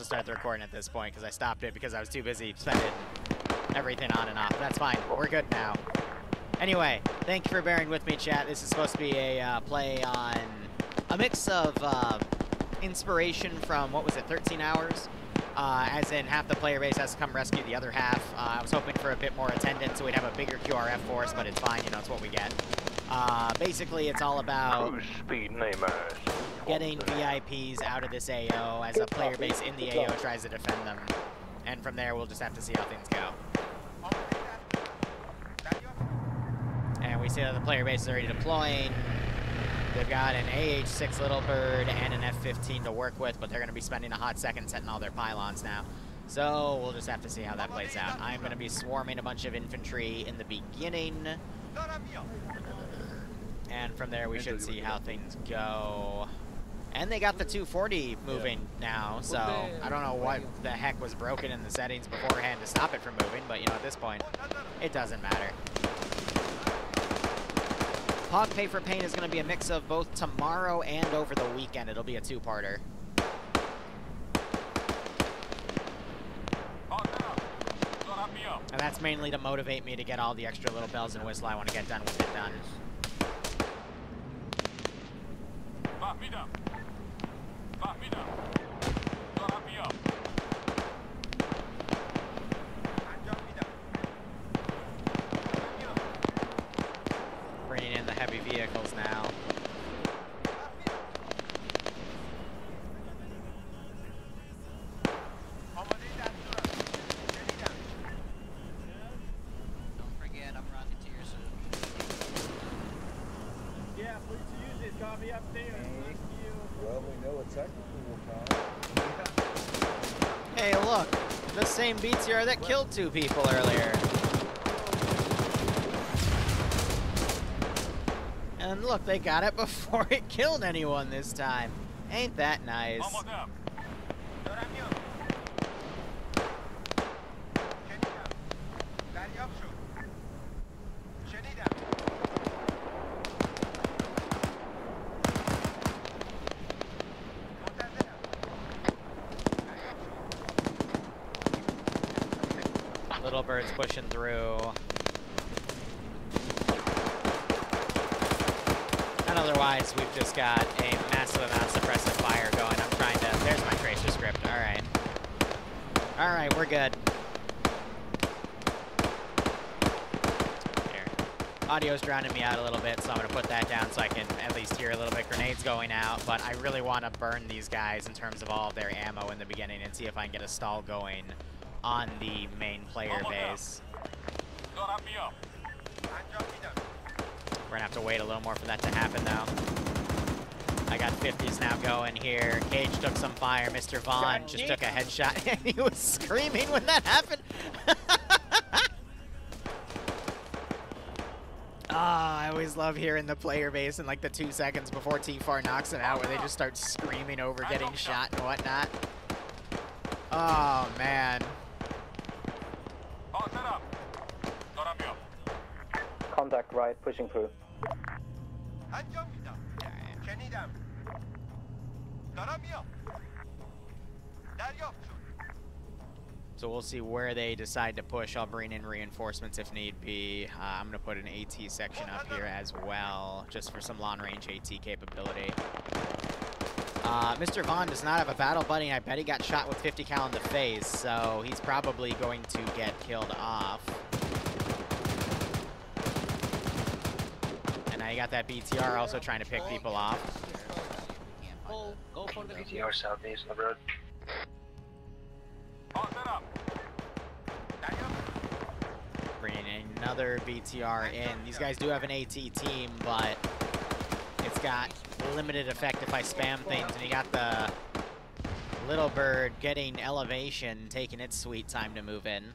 start the recording at this point because I stopped it because I was too busy spending everything on and off. That's fine. We're good now. Anyway, thank you for bearing with me, chat. This is supposed to be a play on a mix of inspiration from, what was it, 13 hours? As in half the player base has to come rescue the other half. I was hoping for a bit more attendance so we'd have a bigger QRF force, but it's fine, you know, it's what we get. Basically, it's all about getting VIPs out of this AO as a player base in the AO tries to defend them. And from there, we'll just have to see how things go. And we see that the player base is already deploying. They've got an AH-6 Little Bird and an F-15 to work with, but they're going to be spending a hot second setting all their pylons now. So we'll just have to see how that plays out. I'm going to be swarming a bunch of infantry in the beginning. And from there, we should see how things go. And they got the 240 moving now, so I don't know what the heck was broken in the settings beforehand to stop it from moving, but, you know, at this point, it doesn't matter. Hog Pay for Pain is going to be a mix of both tomorrow and over the weekend. It'll be a two-parter. And that's mainly to motivate me to get all the extra little bells and whistle I want to get done with it done. Bringing in the heavy vehicles now. Don't forget, I'm Rocketeer soon. Yeah, please use it. Copy up there. Thank you. Well, we know a technical will come. Hey, look! The same BTR that killed 2 people earlier. And look, they got it before it killed anyone this time. Ain't that nice? Little Bird's pushing through. And otherwise, we've just got a massive amount of suppressive fire going. I'm trying to... There's my tracer script. All right. All right, we're good. Here. Audio's drowning me out a little bit, so I'm going to put that down so I can at least hear a little bit grenades going out. But I really want to burn these guys in terms of all of their ammo in the beginning and see if I can get a stall going on the main player base. We're gonna have to wait a little more for that to happen, though. I got 50s now going here. Cage took some fire. Mr. Vaughn just took a headshot, and he was screaming when that happened. I always love hearing the player base in like the 2 seconds before T-Far knocks it out, where they just start screaming over getting shot and whatnot. Oh, man. Contact right, pushing through. So we'll see where they decide to push. I'll bring in reinforcements if need be. I'm going to put an AT section up here as well, just for some long-range AT capability. Mr. Vaughn does not have a battle buddy, and I bet he got shot with 50 cal in the face, so he's probably going to get killed off. And now you got that BTR also trying to pick people off. Go for the BTR southeast on the road. Bringing another BTR in. These guys do have an AT team, but it's got limited effect if I spam things. And you got the Little Bird getting elevation, taking its sweet time to move in.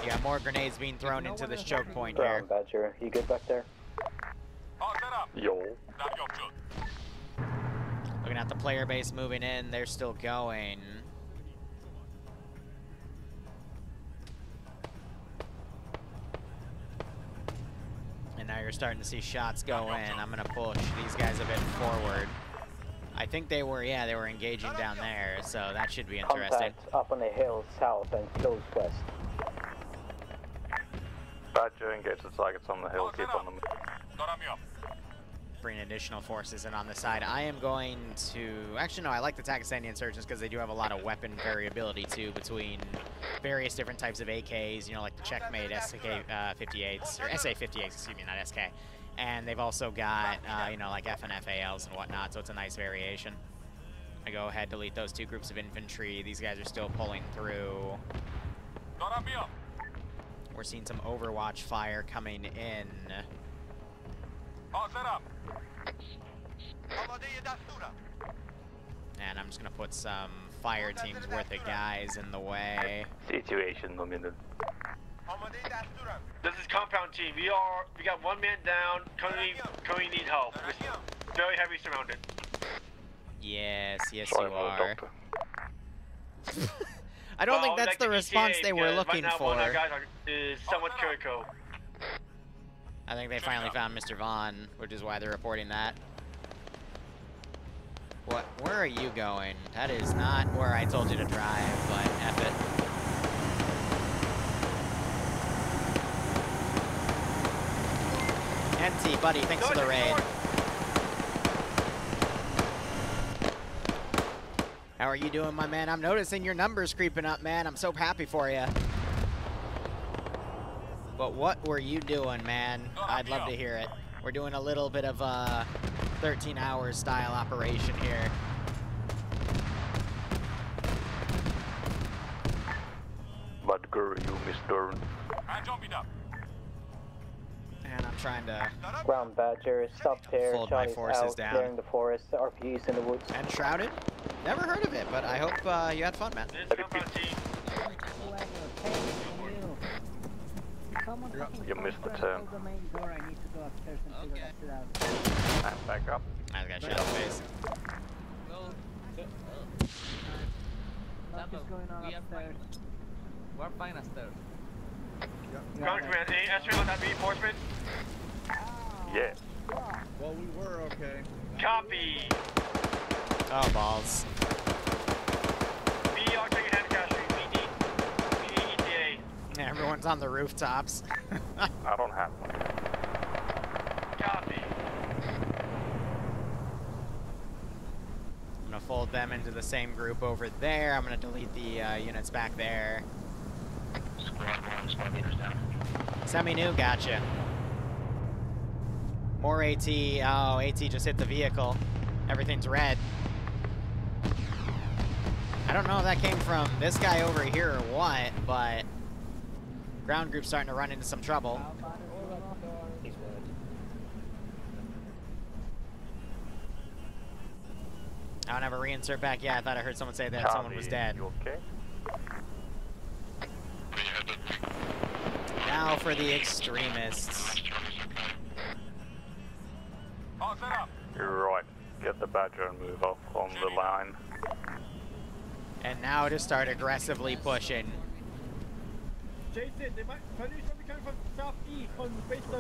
You got more grenades being thrown into this choke point here. Badger, you good back there? Yo. Looking at the player base moving in, they're still going. And now you're starting to see shots go in. I'm gonna push these guys a bit forward. I think they were, yeah, they were engaging down there, so that should be interesting. Contact up on the hill south and close west. Badger, engage the targets on the hill, keep on them. Bring additional forces in on the side. I am going to... Actually, no, I like the Takistani insurgents because they do have a lot of weapon variability, too, between various different types of AKs, you know, like the Checkmate SK-58s, or SA-58s, excuse me, not SK. And they've also got, you know, like FNFALs and whatnot, so it's a nice variation. I go ahead, delete those two groups of infantry. These guys are still pulling through. We're seeing some Overwatch fire coming in. And I'm just gonna put some fire teams worth of guys in the way. Situation limited. This is compound team. We got one man down. Currently need help. We're very heavy surrounded. Yes, yes Sorry, you are. doctor. I don't think that's the response they were looking right now, for. one of our guys is somewhat Kiriko. I think they finally found Mr. Vaughn, which is why they're reporting that. What? Where are you going? That is not where I told you to drive, but F it. Empty, buddy, thanks for the raid. How are you doing, my man? I'm noticing your numbers creeping up, man. I'm so happy for you. But what were you doing, man? I'd love to hear it. We're doing a little bit of a 13 hours style operation here. But girl, you Mr. And I'm trying to Ground Badger, stop there. fold my Charlie's forces out, down. clearing the forest. RPG's in the woods. And Shrouded? Never heard of it, but I hope you had fun, man. This is compound team. You missed the turn. Okay. And back up. I got shit on face. Go. We are fine. We're fine as there. Ground command, any estimate on that reinforcement? Yeah. Well, we were okay. Copy. Oh, balls. BR taking head casting. BD ETA. Yeah, everyone's on the rooftops. I don't have one. Copy. I'm gonna fold them into the same group over there. I'm gonna delete the units back there. Semi-new, gotcha. More AT. Oh, AT just hit the vehicle. Everything's red. I don't know if that came from this guy over here or what, but ground group's starting to run into some trouble. I don't have a reinsert back. Yeah, I thought I heard someone say that someone was dead. You okay? Now for the extremists. You're right. Get the Badger and move up on the line. And now to start aggressively pushing. Jason, they might be coming from southeast on based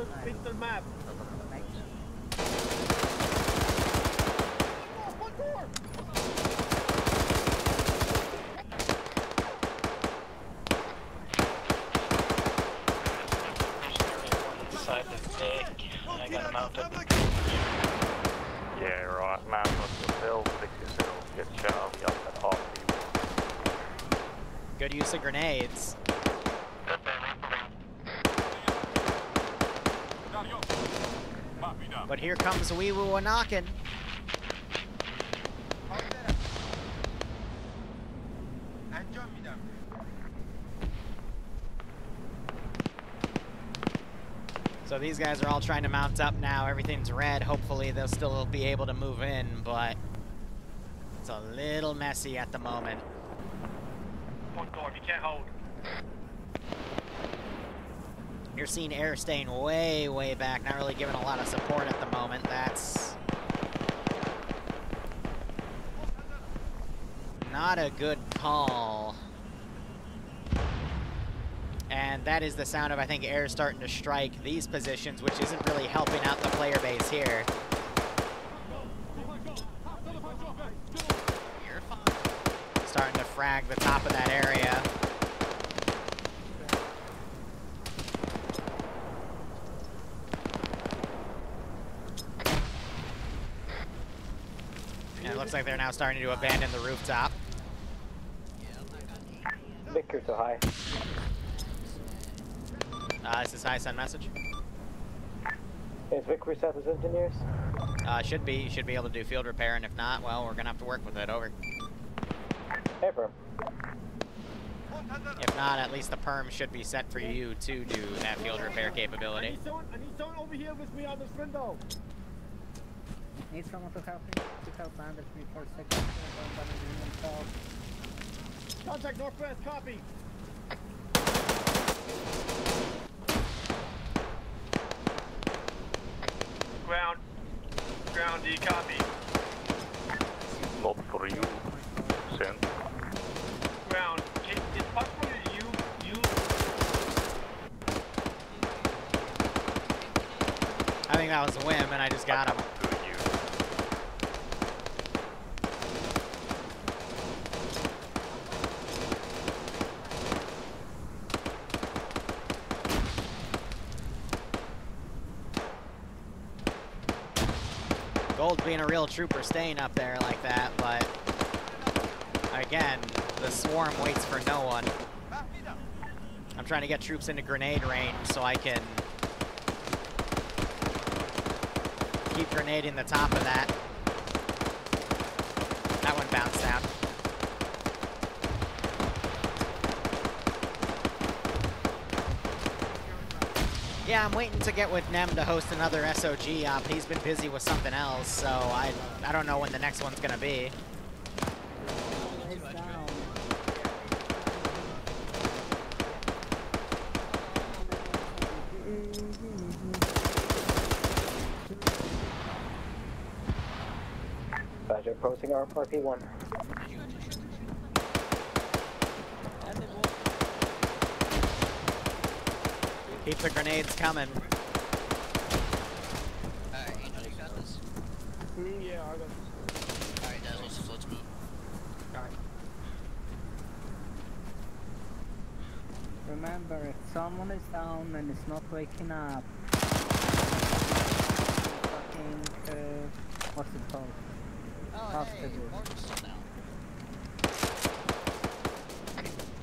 on map. I got him mounted. Yeah, right. Man, what's the hill? Fix yourself. Get Charlie up at half. Good use of grenades. But here comes Wee Woo a knockin'. So these guys are all trying to mount up now. Everything's red. Hopefully they'll still be able to move in, but it's a little messy at the moment. Point door, you can't hold. You're seeing air staying way, way back, not really giving a lot of support at the moment. That's not a good call. And that is the sound of, I think, air starting to strike these positions, which isn't really helping out the player base here. frag the top of that area. And it looks like they're now starting to abandon the rooftop. Victor to high. This is High Sun message. Is Vic reset his engineers? Should be. You should be able to do field repair, and if not, well, we're gonna have to work with it. Over. Hey, firm. If not, at least the perm should be set for you to do that field repair capability. I need someone over here with me on this window. Need someone to help me. To help under 346. Contact northwest, copy. Ground D, copy. Not for you. Send. Ground, it's possible to you. I think that was a whim, and I just got him. Gold being a real trooper staying up there like that, but again, the swarm waits for no one. I'm trying to get troops into grenade range so I can keep grenading the top of that. That one bounced out. Yeah, I'm waiting to get with Nem to host another SOG op. He's been busy with something else, so I don't know when the next one's gonna be. Badger approaching RP1. Keep the grenades coming. Alright, Angel, you got this? Yeah, I got this. Alright, Dazzle, so let's move. Alright. Remember, if someone is down and is not waking up, fucking, what's it called? Oh, hey, Morgan's still down.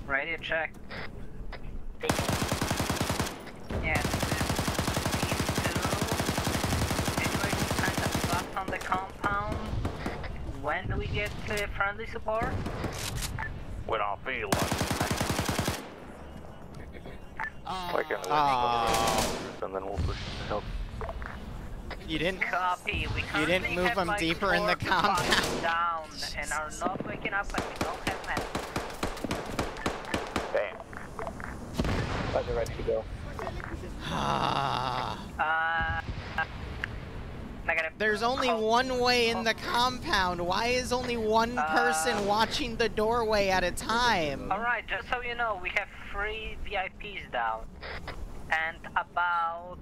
Radio check. Yes, these two situations kind of fucked on the compound. When do we get friendly support? When I feel like it. And then we'll push the help. You didn't Copy. You didn't move them like deeper in the 4 to 5 compound. down and are not waking up, but we don't have many. Damn. Badger ready to go. Negative. There's only one way in the compound. Why is only one person watching the doorway at a time? Alright, just so you know, we have 3 VIPs down. And about,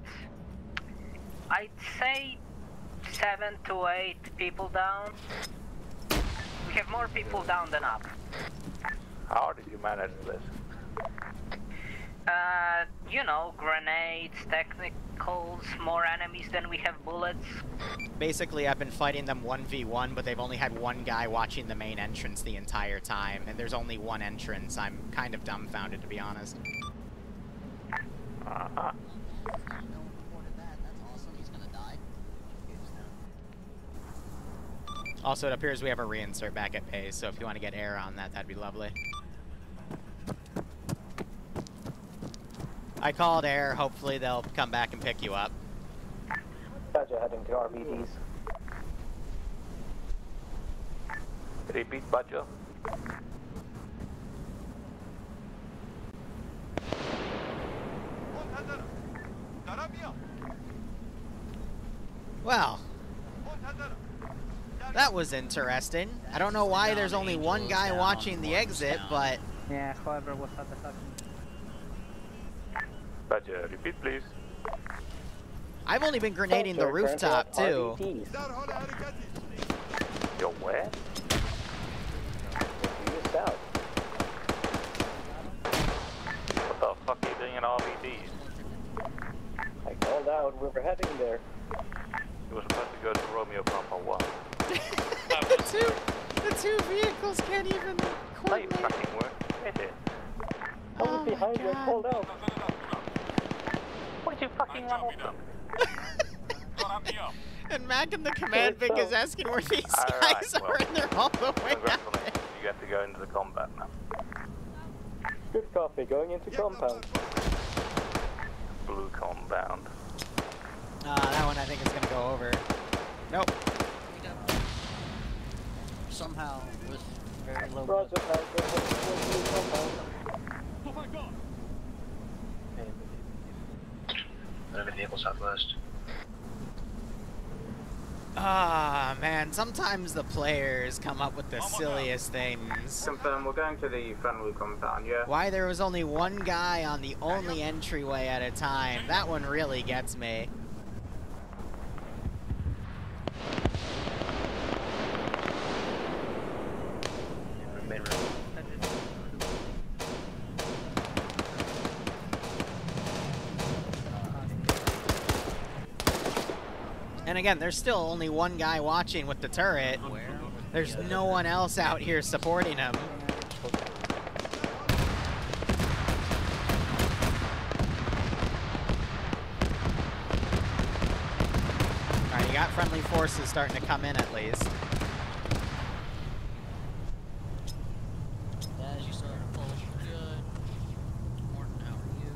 I'd say 7 to 8 people down. We have more people down than up. How did you manage this? You know, grenades, technicals, more enemies than we have bullets. Basically, I've been fighting them 1v1, but they've only had one guy watching the main entrance the entire time, and there's only one entrance. I'm kind of dumbfounded, to be honest. No one reported that. That's awesome. He's gonna die. Also, it appears we have a reinsert back at base, so if you want to get air on that, that'd be lovely. I called air. Hopefully they'll come back and pick you up. Badger heading to RBDs. Repeat, Badger. Well, that was interesting. I don't know why there's only one guy watching the exit, but... Yeah, whoever was at the fucking... Badger, repeat, please. I've only been grenading the rooftop, too. You're where? Due south. heading there? You were supposed to go to Romeo Papa 1. the two vehicles can't even That coordinate. fucking work. Get it. I was behind you, I pulled out. Why did you fucking run off them? And Mac in the command big is asking where these guys well, are, and they're all the way out there. Congratulations, you have to go into the combat now. Good copy, going into compound. Blue compound. That one I think is gonna go over. Nope. Somehow, with very low. Roger, man, go into compound. Enemy vehicle southwest. Ah, man, sometimes the players come up with the silliest things. Confirm, we're going to the friendly compound, yeah? Why there was only one guy on the only entryway at a time, that one really gets me. And again, there's still only one guy watching with the turret. There's no one else out here supporting him. Alright, you got friendly forces starting to come in at least. As you start to pull, good. Morton, how are you?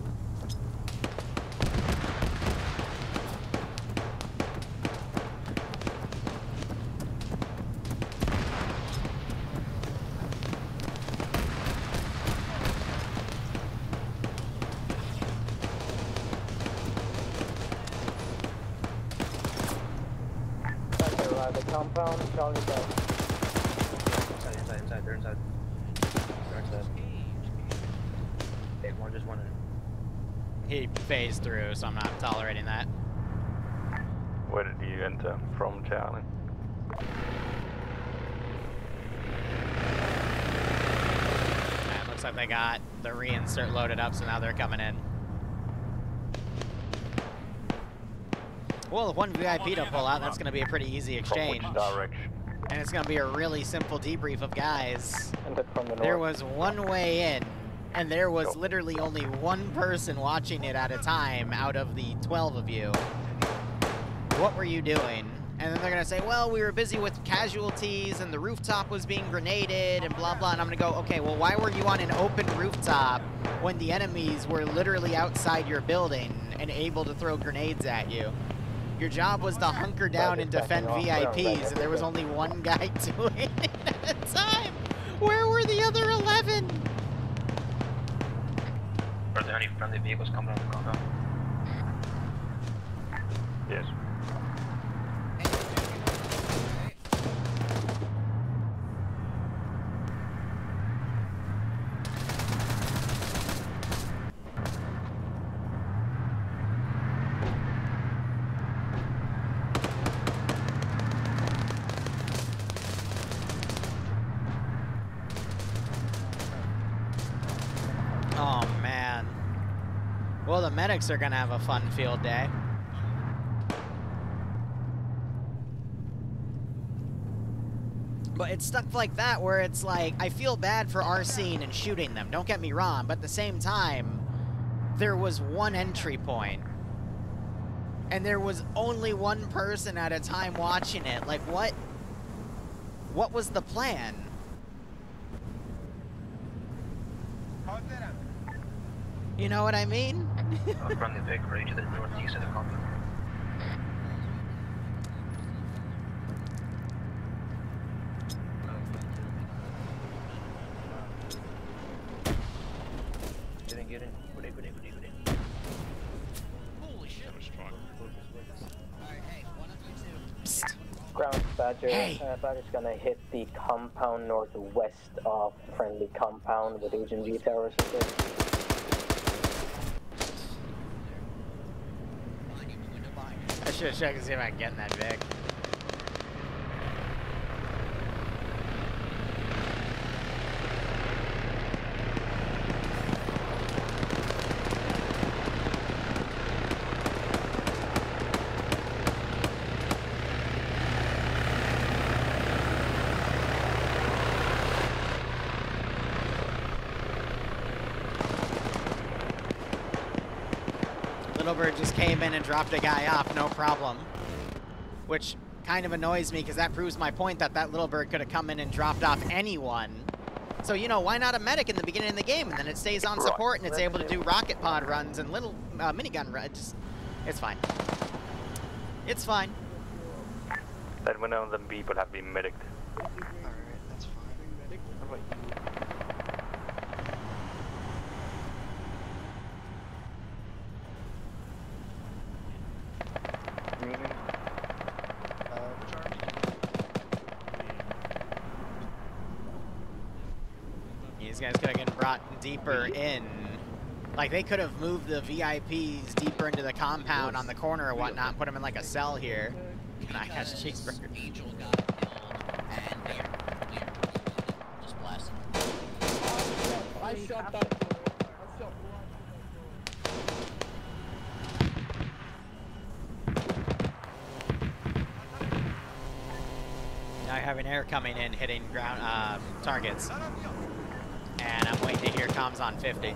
The compound, Charlie back. Inside, they're inside. They're inside. Hey, one just went in. He phased through, so I'm not tolerating that. Where did you enter from, Charlie? It looks like they got the reinsert loaded up, so now they're coming in. Well, if one VIP to pull out, that's going to be a pretty easy exchange. From which direction? And it's going to be a really simple debrief of guys. From the north. There was one way in, and there was literally only one person watching it at a time out of the 12 of you. What were you doing? And then they're going to say, well, we were busy with casualties, and the rooftop was being grenaded, and blah, blah. And I'm going to go, okay, well, why were you on an open rooftop when the enemies were literally outside your building and able to throw grenades at you? Your job was to hunker down and defend VIPs, and there was only one guy doing it at a time. Where were the other 11? Are there any friendly vehicles coming on the compound? Yes. Oh, man. Well, the medics are going to have a fun field day. But it's stuff like that where it's like, I feel bad for Arsene and shooting them, don't get me wrong, but at the same time, there was one entry point. And there was only one person at a time watching it. Like, what was the plan? You know what I mean? A friendly vehicle ready to the northeast of the compound. Get in. Good in. Holy shit. Alright, hey, one of you two. Psst. Ground Badger. Hey. Badger's gonna hit the compound northwest of friendly compound with Agent G towers. I should have checked to see if I can get in that big. little bird just came in and dropped a guy off, no problem. Which kind of annoys me, because that proves my point that that little bird could have come in and dropped off anyone. So, you know, why not a medic in the beginning of the game, and then it stays on support, and it's able to do rocket pod runs and little minigun runs. It's fine. It's fine. Then one of them people have been medicked. Alright, that's fine. Which army? These guys could have gotten brought deeper in. Like, they could have moved the VIPs deeper into the compound on the corner or whatnot, put them in like a cell here. And I got cheeseburger. Angel got killed, and they're just blasted. I shot that door. I shot Now I have an air coming in, hitting ground targets. And I'm waiting to hear comms on 50.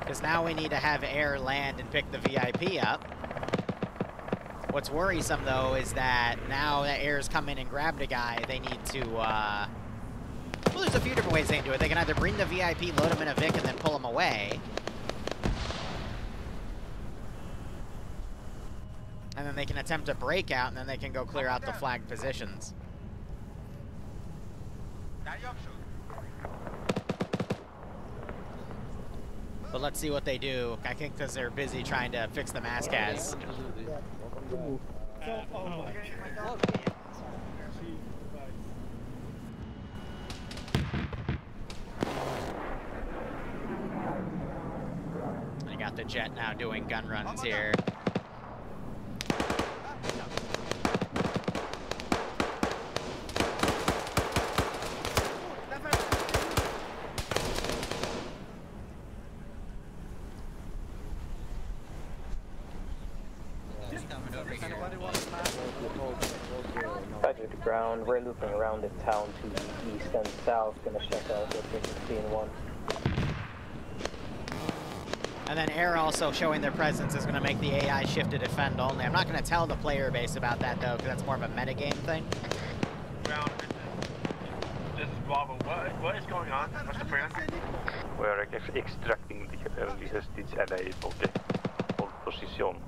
Because now we need to have air land and pick the VIP up. What's worrisome, though, is that now that air's come in and grabbed a guy, they need to, well, there's a few different ways they can do it. They can either bring the VIP, load him in a Vic, and then pull him away. And then they can attempt a breakout, and then they can go clear out the flagged positions. But let's see what they do. I think because they're busy trying to fix the Mascaz. I got the jet now doing gun runs here. Badger to ground, we're looping around the town to the east and south, gonna check out location C1. And then air also showing their presence is going to make the AI shift to defend only. I'm not going to tell the player base about that, though, because that's more of a metagame thing. Ground, this is Bravo. What is going on? What's the plan? We are extracting the hostage and able to hold position.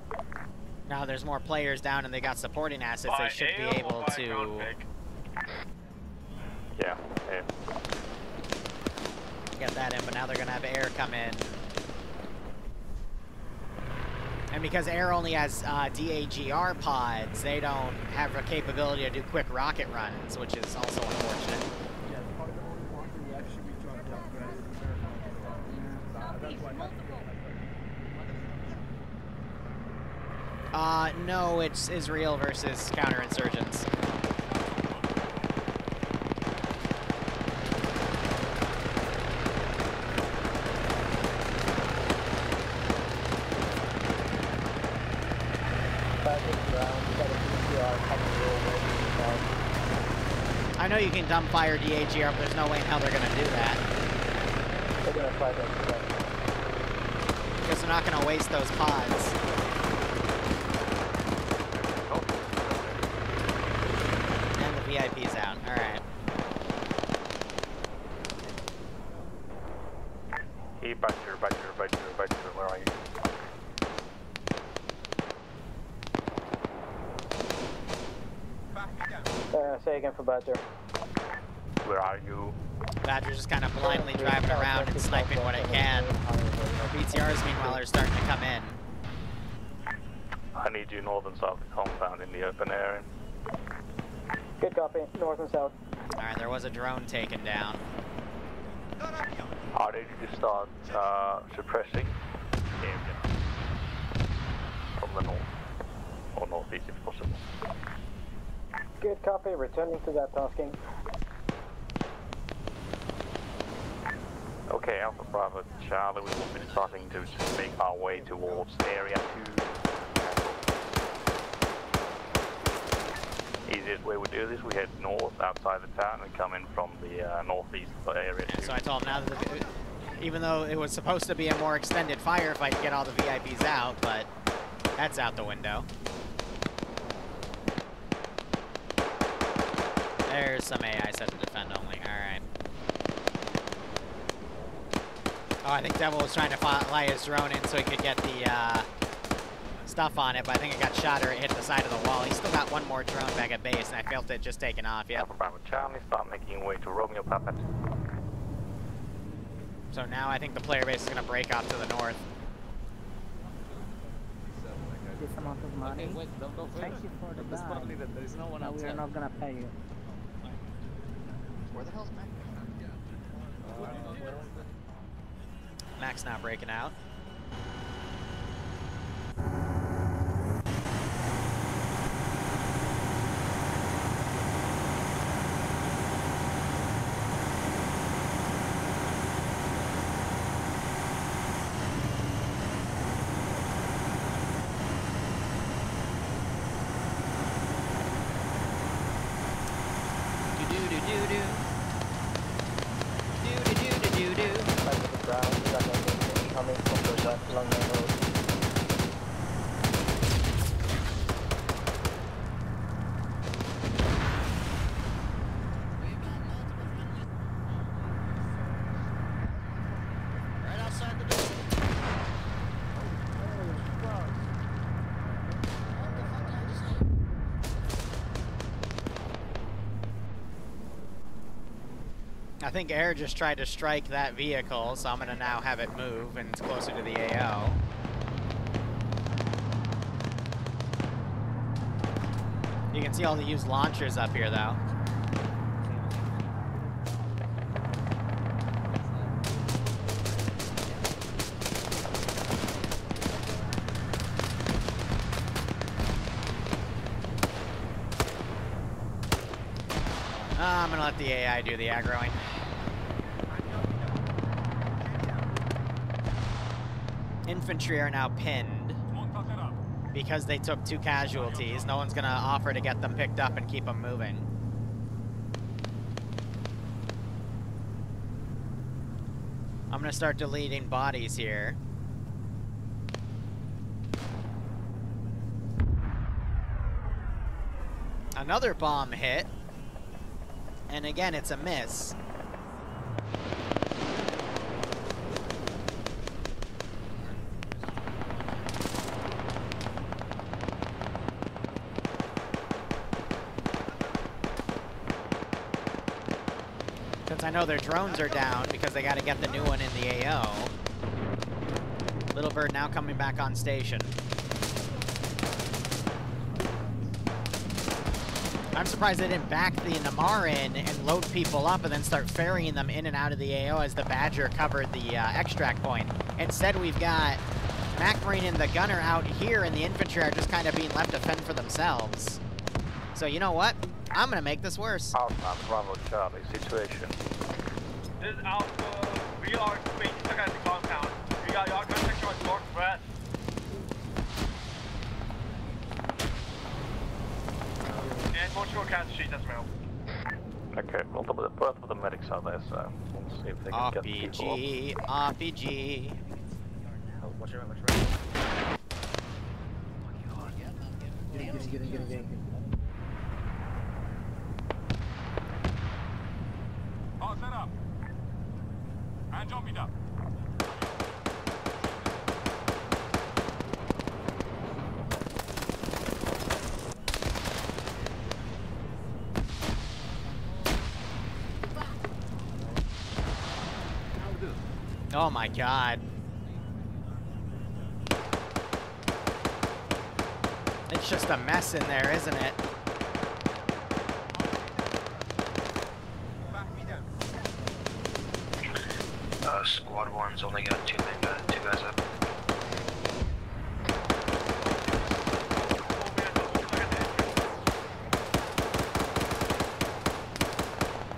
Now there's more players down and they got supporting assets. They should be able to Yeah. get that in, but now they're going to have air come in. And because air only has DAGR pods, they don't have a capability to do quick rocket runs, which is also unfortunate. No, it's Israel versus counterinsurgents. I know you can dumbfire DAGR, but there's no way in hell they're going to do that. They're gonna try that. Because they're not going to waste those pods. And the VIP's out. Alright. Hey, Badger, where are you? Say again for Badger. Where are you? Badger's just kind of blindly driving around and sniping what it can. BTRs, meanwhile, are starting to come in. I need you north and south compound in the open area. Good copy, north and south. Alright, there was a drone taken down. Are ready to start suppressing area from the north, or northeast if possible. Good copy, returning to that tasking. Okay, Alpha Bravo Charlie, we will be starting to make our way towards area 2. Easiest way we do this, we head north outside the town and come in from the northeast area 2. So I told him now that even though it was supposed to be a more extended firefight to get all the VIPs out, but that's out the window. There's some AI set to defend only. Alright. Oh, I think Devil was trying to fly his drone in so he could get the stuff on it, but I think it got shot or it hit the side of the wall. He's still got one more drone back at base, and I felt it just taken off. Yep. Bravo Charlie, start making your way to Romeo Puppet. So now I think the player base is going to break off to the north. This amount of money. Okay, wait, don't go Thank further. you for the There's buy. probably that there's no one No, we are outside. not gonna pay you. Where the hell's Mac? Mac's now breaking out. Side of the ground, we got nothing coming from the left along the road. Right outside the door. I think Air just tried to strike that vehicle, so I'm going to now have it move, and it's closer to the AO. You can see all the used launchers up here, though. I'm going to let the AI do the aggroing. Infantry are now pinned because they took 2 casualties. No one's going to offer to get them picked up and keep them moving. I'm going to start deleting bodies here. Another bomb hit. And again, it's a miss. Since I know their drones are down because they got to get the new one in the AO. Little Bird now coming back on station. I'm surprised they didn't back the Namar in and load people up and then start ferrying them in and out of the AO as the Badger covered the extract point. Instead, we've got Mac Marine and the Gunner out here, and the infantry are just kind of being left to fend for themselves. So you know what? I'm going to make this worse. Alpha, Bravo Charlie, situation. This is Alpha. We are being stuck at the compound. We got your contact on northwest. And multiple cast sheets as well. Okay, well, both of the medics are there, so we'll see if they can get people up. RPG, RPG. Watch your right, watch your right. Get in. All set up. And jump it up. Oh my god. It's just a mess in there, isn't it? Squad 1's only got two guys up.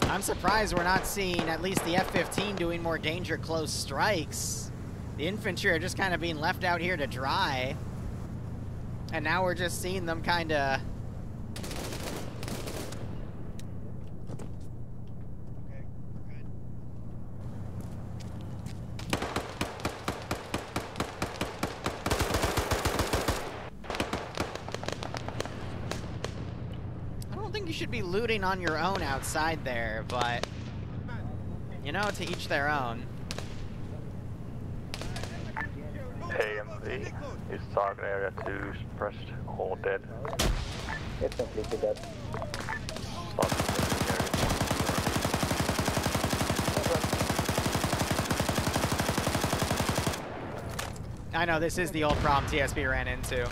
I'm surprised we're not seeing at least the F-15 doing more danger close strikes. The infantry are just kind of being left out here to dry. And now we're just seeing them kind of... should be looting on your own outside there, but you know, to each their own. AMV, is target area 2 suppressed or dead? It's completely dead. I know, this is the old problem TSB ran into.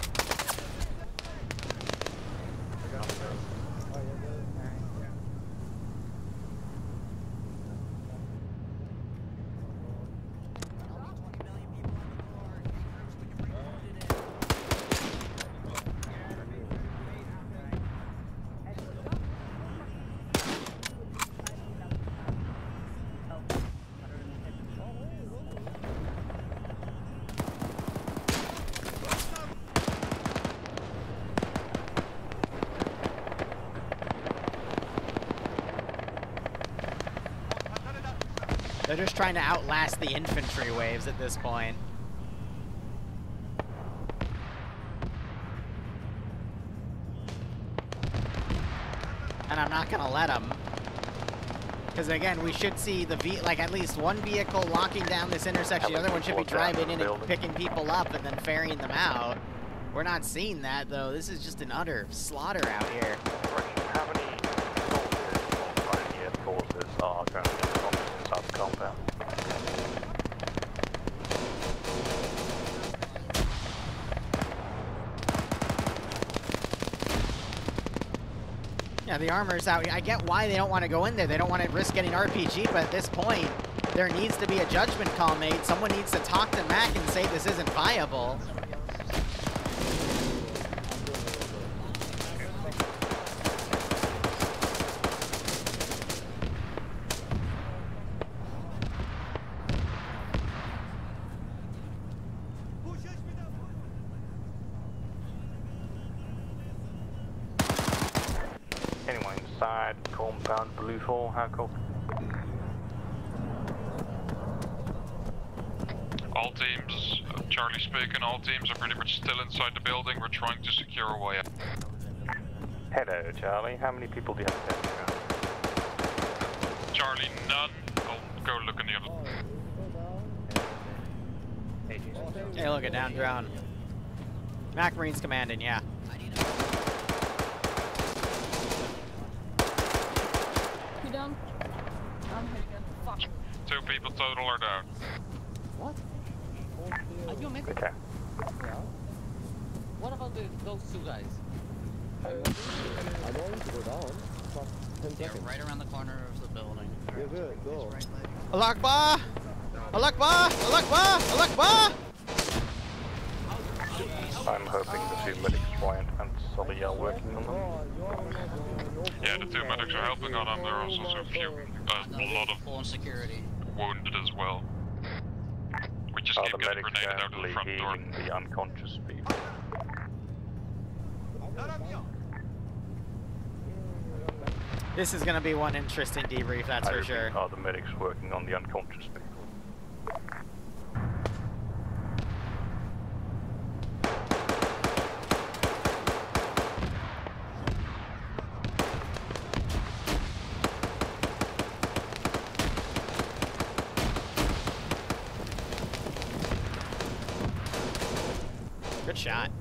They're just trying to outlast the infantry waves at this point. And I'm not gonna let them. Because again, we should see the like at least one vehicle locking down this intersection. The other one should be driving in and picking people up and then ferrying them out. We're not seeing that though. This is just an utter slaughter out here. How many forces are currently inside the compound? Yeah, the armor's out. I get why they don't want to go in there. They don't want to risk getting RPG, but at this point, there needs to be a judgment call made. Someone needs to talk to Mac and say this isn't viable. Anyone inside compound blue 4, how copy? All teams, Charlie speaking, all teams are pretty much still inside the building. We're trying to secure a way out. Hello, Charlie. How many people do you have there? Charlie, none. I'll go look in the other. Hey, look at down drone. Mac Marine's commanding, yeah. You down? I'm hitting it. Fuck. 2 people total are down. What? Are you making? Okay. What about those 2 guys? I'm going to go down. Fuck, 10 They're seconds. right around the corner of the building. You're good, go. Allah Akbar! Allah Akbar! Allah Akbar! Allah Akbar! I'm hoping the 2 medics, Ryan and Sully, are working on them. Yeah, the 2 medics are helping on them. There are also a lot of full security wounded as well. We just keep the getting medics grenaded out of the front door. healing the unconscious people? This is gonna be one interesting debrief, that's for sure. Are the medics working on the unconscious people? Good shot.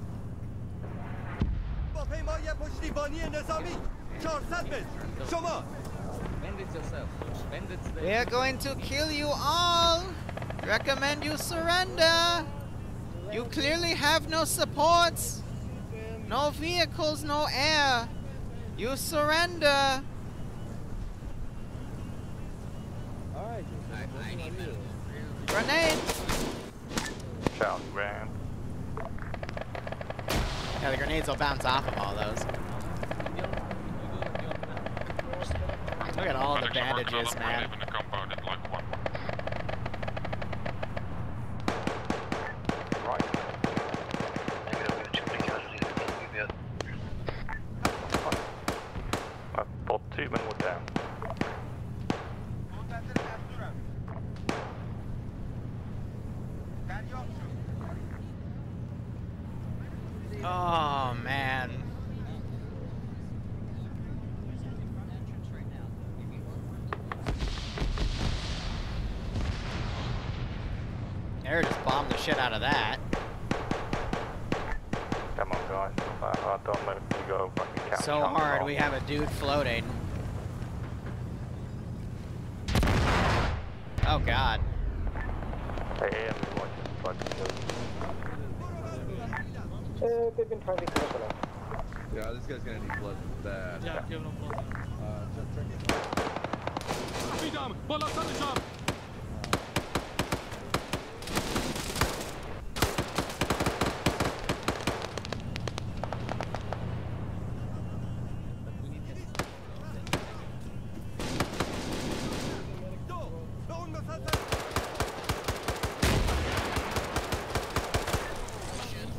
We are going to kill you all. Recommend you surrender. You clearly have no supports. No vehicles, no air. You surrender. Alright, I need medical. Grenade. Charlie Brown. Yeah, the grenades will bounce off of all those. Look at all the Medics are working on bandages, them. We're man. leaving the compound in like 1. Right. I thought 2 men were down. Oh, man. Air just bombed the shit out of that. Come on, guys. Don't let me go fucking count. So hard, we have a dude floating. Oh god. Hey, everyone, just fucking move. They've been trying to get up. Yeah, this guy's gonna need blood bad. Yeah, give him blood. Witam! Polecamy tam!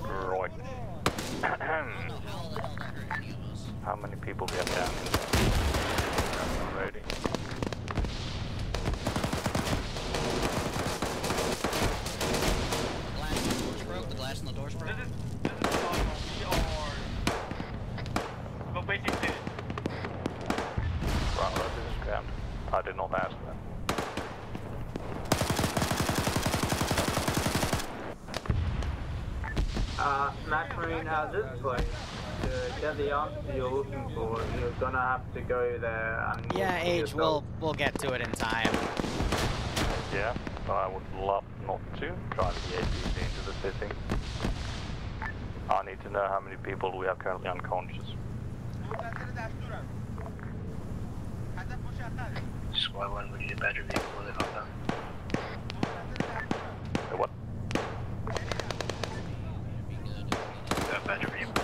Right. How many people we have down? Already. The glass in the doors broke. This is we are. Go basically. Right, this is ground. I did not ask that. Mac Marine, this place, to get the answer you're looking for, you're gonna have to go there and... Yeah, Age, we'll get to it in time. Yeah, I would love not to drive the APC into the city. I need to know how many people we have currently unconscious. Squad 1, we need a better vehicle for the compound. What? Better vehicle.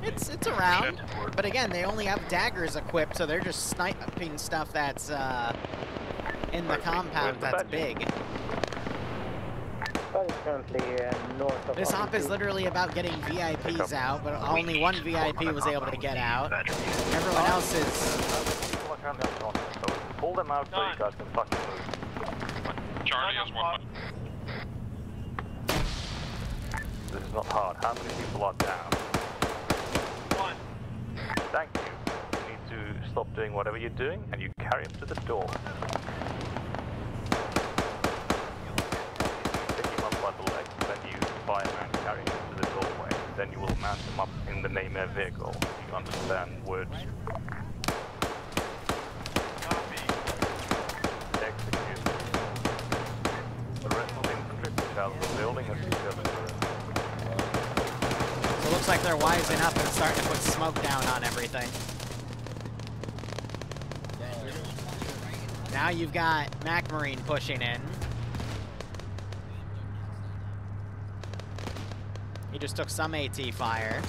It's around, but again, they only have daggers equipped, so they're just sniping stuff that's in the compound that's big. Currently north of This op is literally about getting VIPs out, but only one VIP was able to get out. Everyone else is... Pull them out so you guys can fucking move. Charlie has one. This is not hard. How many people are down? One. Thank you. You need to stop doing whatever you're doing and you carry him to the door. Pick him up by the leg, then you fireman carry him to the doorway. Then you will mount him up in the name of vehicle. You understand words. Execute. The rest of the infantry push out of the building as you go through. So it looks like they're wising up and starting to put smoke down on everything. Now you've got Mac Marine pushing in. He just took some AT fire.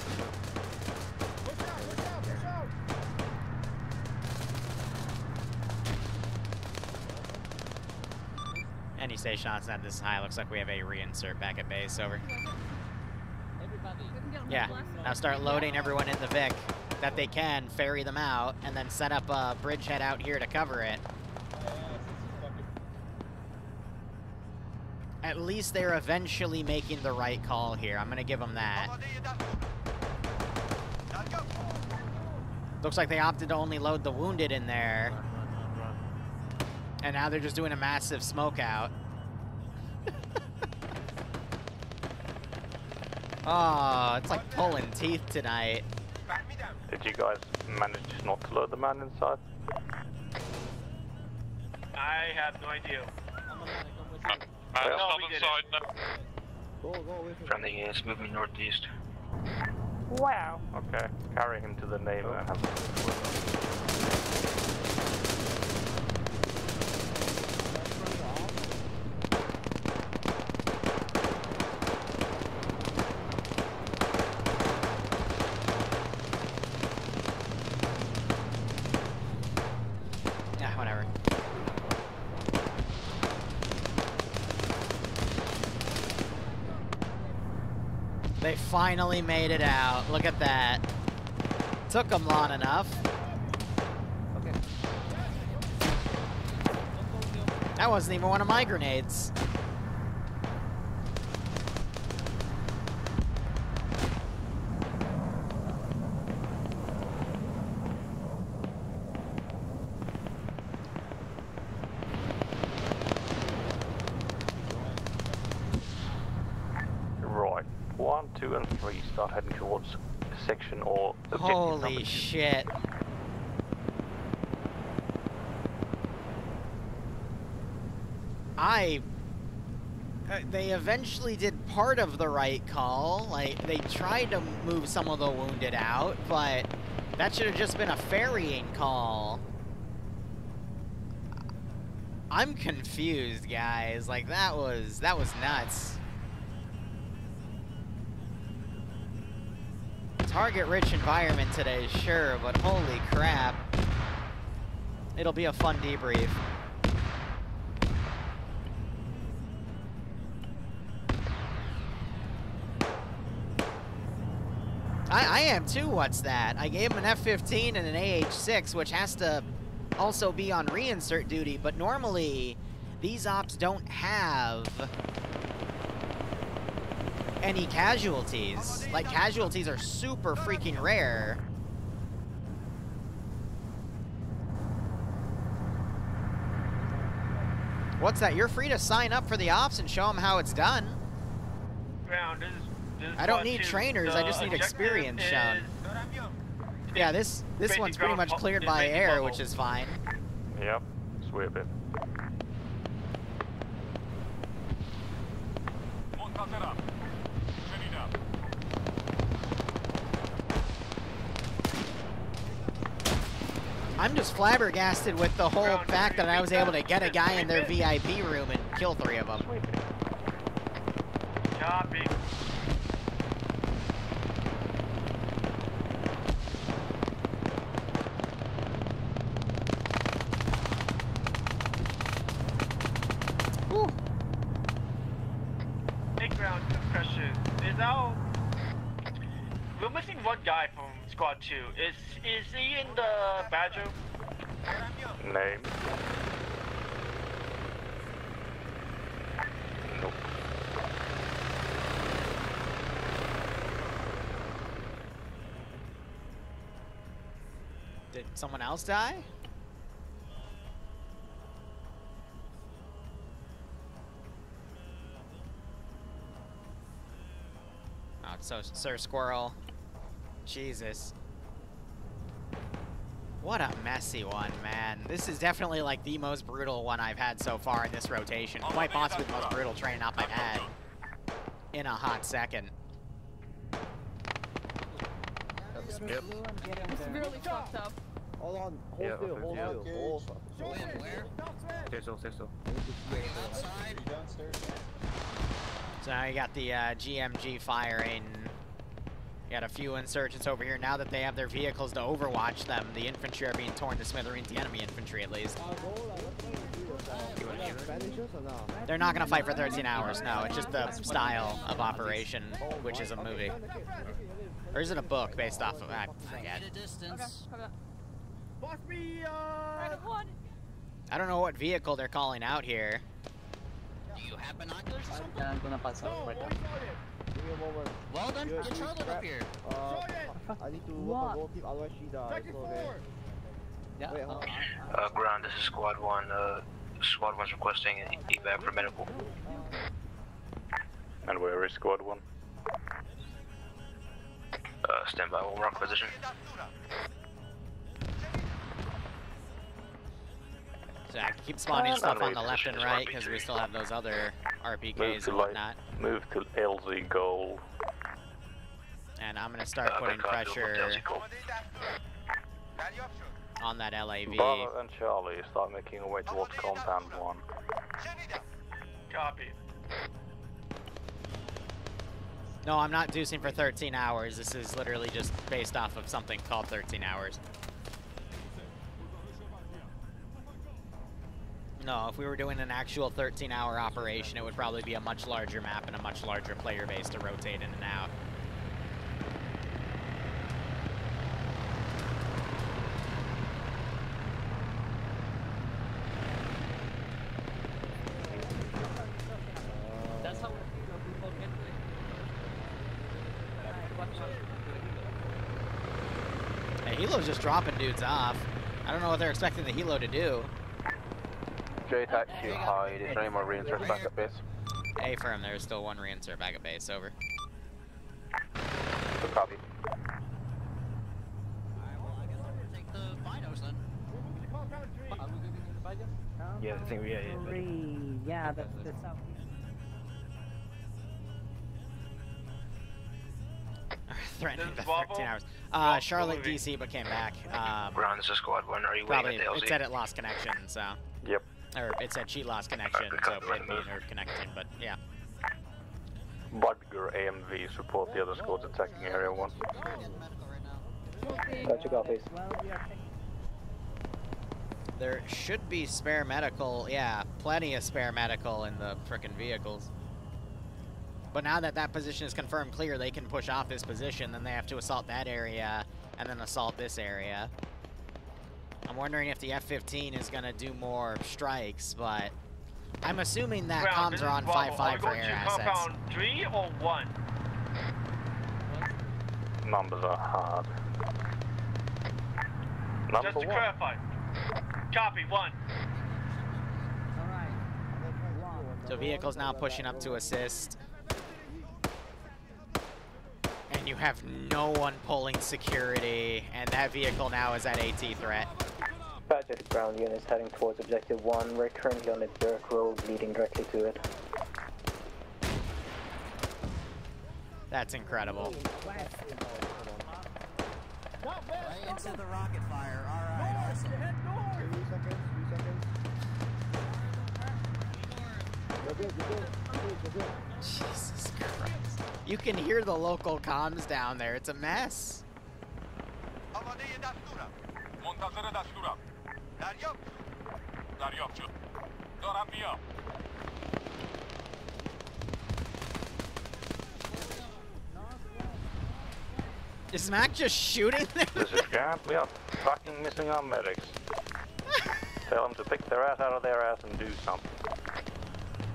Any station on that this is high. Looks like we have a reinsert back at base. Over. Yeah, now start loading everyone in the Vic that they can, ferry them out, and then set up a bridgehead out here to cover it. At least they're eventually making the right call here. I'm gonna give them that. Looks like they opted to only load the wounded in there. And now they're just doing a massive smoke out. Oh, it's like pulling teeth tonight. Did you guys manage not to load the man inside? I have no idea. Man, it's not inside now. Friendly units moving northeast. Wow. Okay, carry him to the name and have Yeah, whatever. They finally made it out. Look at that. Took them long enough. Okay. That wasn't even one of my grenades. 1, 2, and 3 start heading towards section or objective. Holy shit. They eventually did part of the right call. Like, they tried to move some of the wounded out, but that should have just been a ferrying call. I'm confused, guys. Like, that was nuts. Target-rich environment today, sure, but holy crap. It'll be a fun debrief. I am too, what's that? I gave him an F-15 and an AH-6, which has to also be on reinsert duty, but normally these ops don't have any casualties. Like, casualties are super freaking rare. What's that? You're free to sign up for the ops and show them how it's done. Ground, I don't need trainers, I just need experience shown. Yeah, this one's pretty much cleared by air, which is fine. Yep, sweep it. I'm just flabbergasted with the whole fact that I was able to get a guy in their VIP room and kill 3 of them. Copy. Whew. Hey, ground, question. Is now... We're missing one guy from squad 2. Is he in the badge room? Name? Nope. Did someone else die? Oh, so Sir Squirrel. Jesus. What a messy one, man. This is definitely like the most brutal one I've had so far in this rotation. Quite possibly the most brutal training op I've had in a hot second. Yep. It's really fucked up. Hold on, hold still, hold still. Where? Stay still. Outside? So now you got the GMG firing. You got a few insurgents over here. Now that they have their vehicles to overwatch them, the infantry are being torn to smithereens, the enemy infantry at least. They're not going to fight for 13 hours, no. It's just the style of operation, which is a movie. Or is it a book based off of that? I forget. I don't know what vehicle they're calling out here. Do you have binoculars or something? Well done, get Charlotte up here. I need to work on goal team, otherwise she dies. Yeah. Wait, Ground, this is Squad 1. Squad 1's requesting an evac for medical. And where is Squad 1? Stand by, we'll run position. So I can keep spawning stuff on the left and right because we still have those other RPKs and whatnot. Move to LZ goal. And I'm gonna start putting pressure on that LAV. Bravo and Charlie start making a way towards compound 1. Copy. No, I'm not deucing for 13 hours. This is literally just based off of something called 13 hours. No, if we were doing an actual 13-hour operation, it would probably be a much larger map and a much larger player base to rotate in and out. That's how people get Hey, Helo's just dropping dudes off. I don't know what they're expecting the Helo to do. J-Taxi high, is there any more reinserts back at base? A firm, there's still one reinsert back at base, over. Copy. Take the binos then. Yeah, I think we are. Yeah, that's the south. Threatening the 13 hours. Charlotte, DC, but came back. Ground, this is Squad 1. Are you Probably, waiting at the LZ? it said it lost connection, so. Yep. Or it said she lost connection, so it might be her connecting, but yeah. Budger AMV support the other squads attacking Area 1. Gotcha, copies. There should be spare medical, yeah, plenty of spare medical in the frickin' vehicles. But now that that position is confirmed clear, they can push off this position, then they have to assault that area, and then assault this area. I'm wondering if the F-15 is gonna do more strikes, but I'm assuming that comms are on 5-5 for air assets. Compound 3 or 1? Numbers are hard. Number Just to 1. clarify. Copy, 1. So vehicles now pushing up to assist. And you have no one pulling security, and that vehicle now is at AT threat. Badger to ground units heading towards objective 1. We're currently on a dirt road leading directly to it. That's incredible. Right into the rocket fire. Alright, awesome. Jesus Christ. You can hear the local comms down there. It's a mess. Is Mac just shooting them? This is Grant. We are fucking missing our medics. Tell them to pick their ass out of their ass and do something.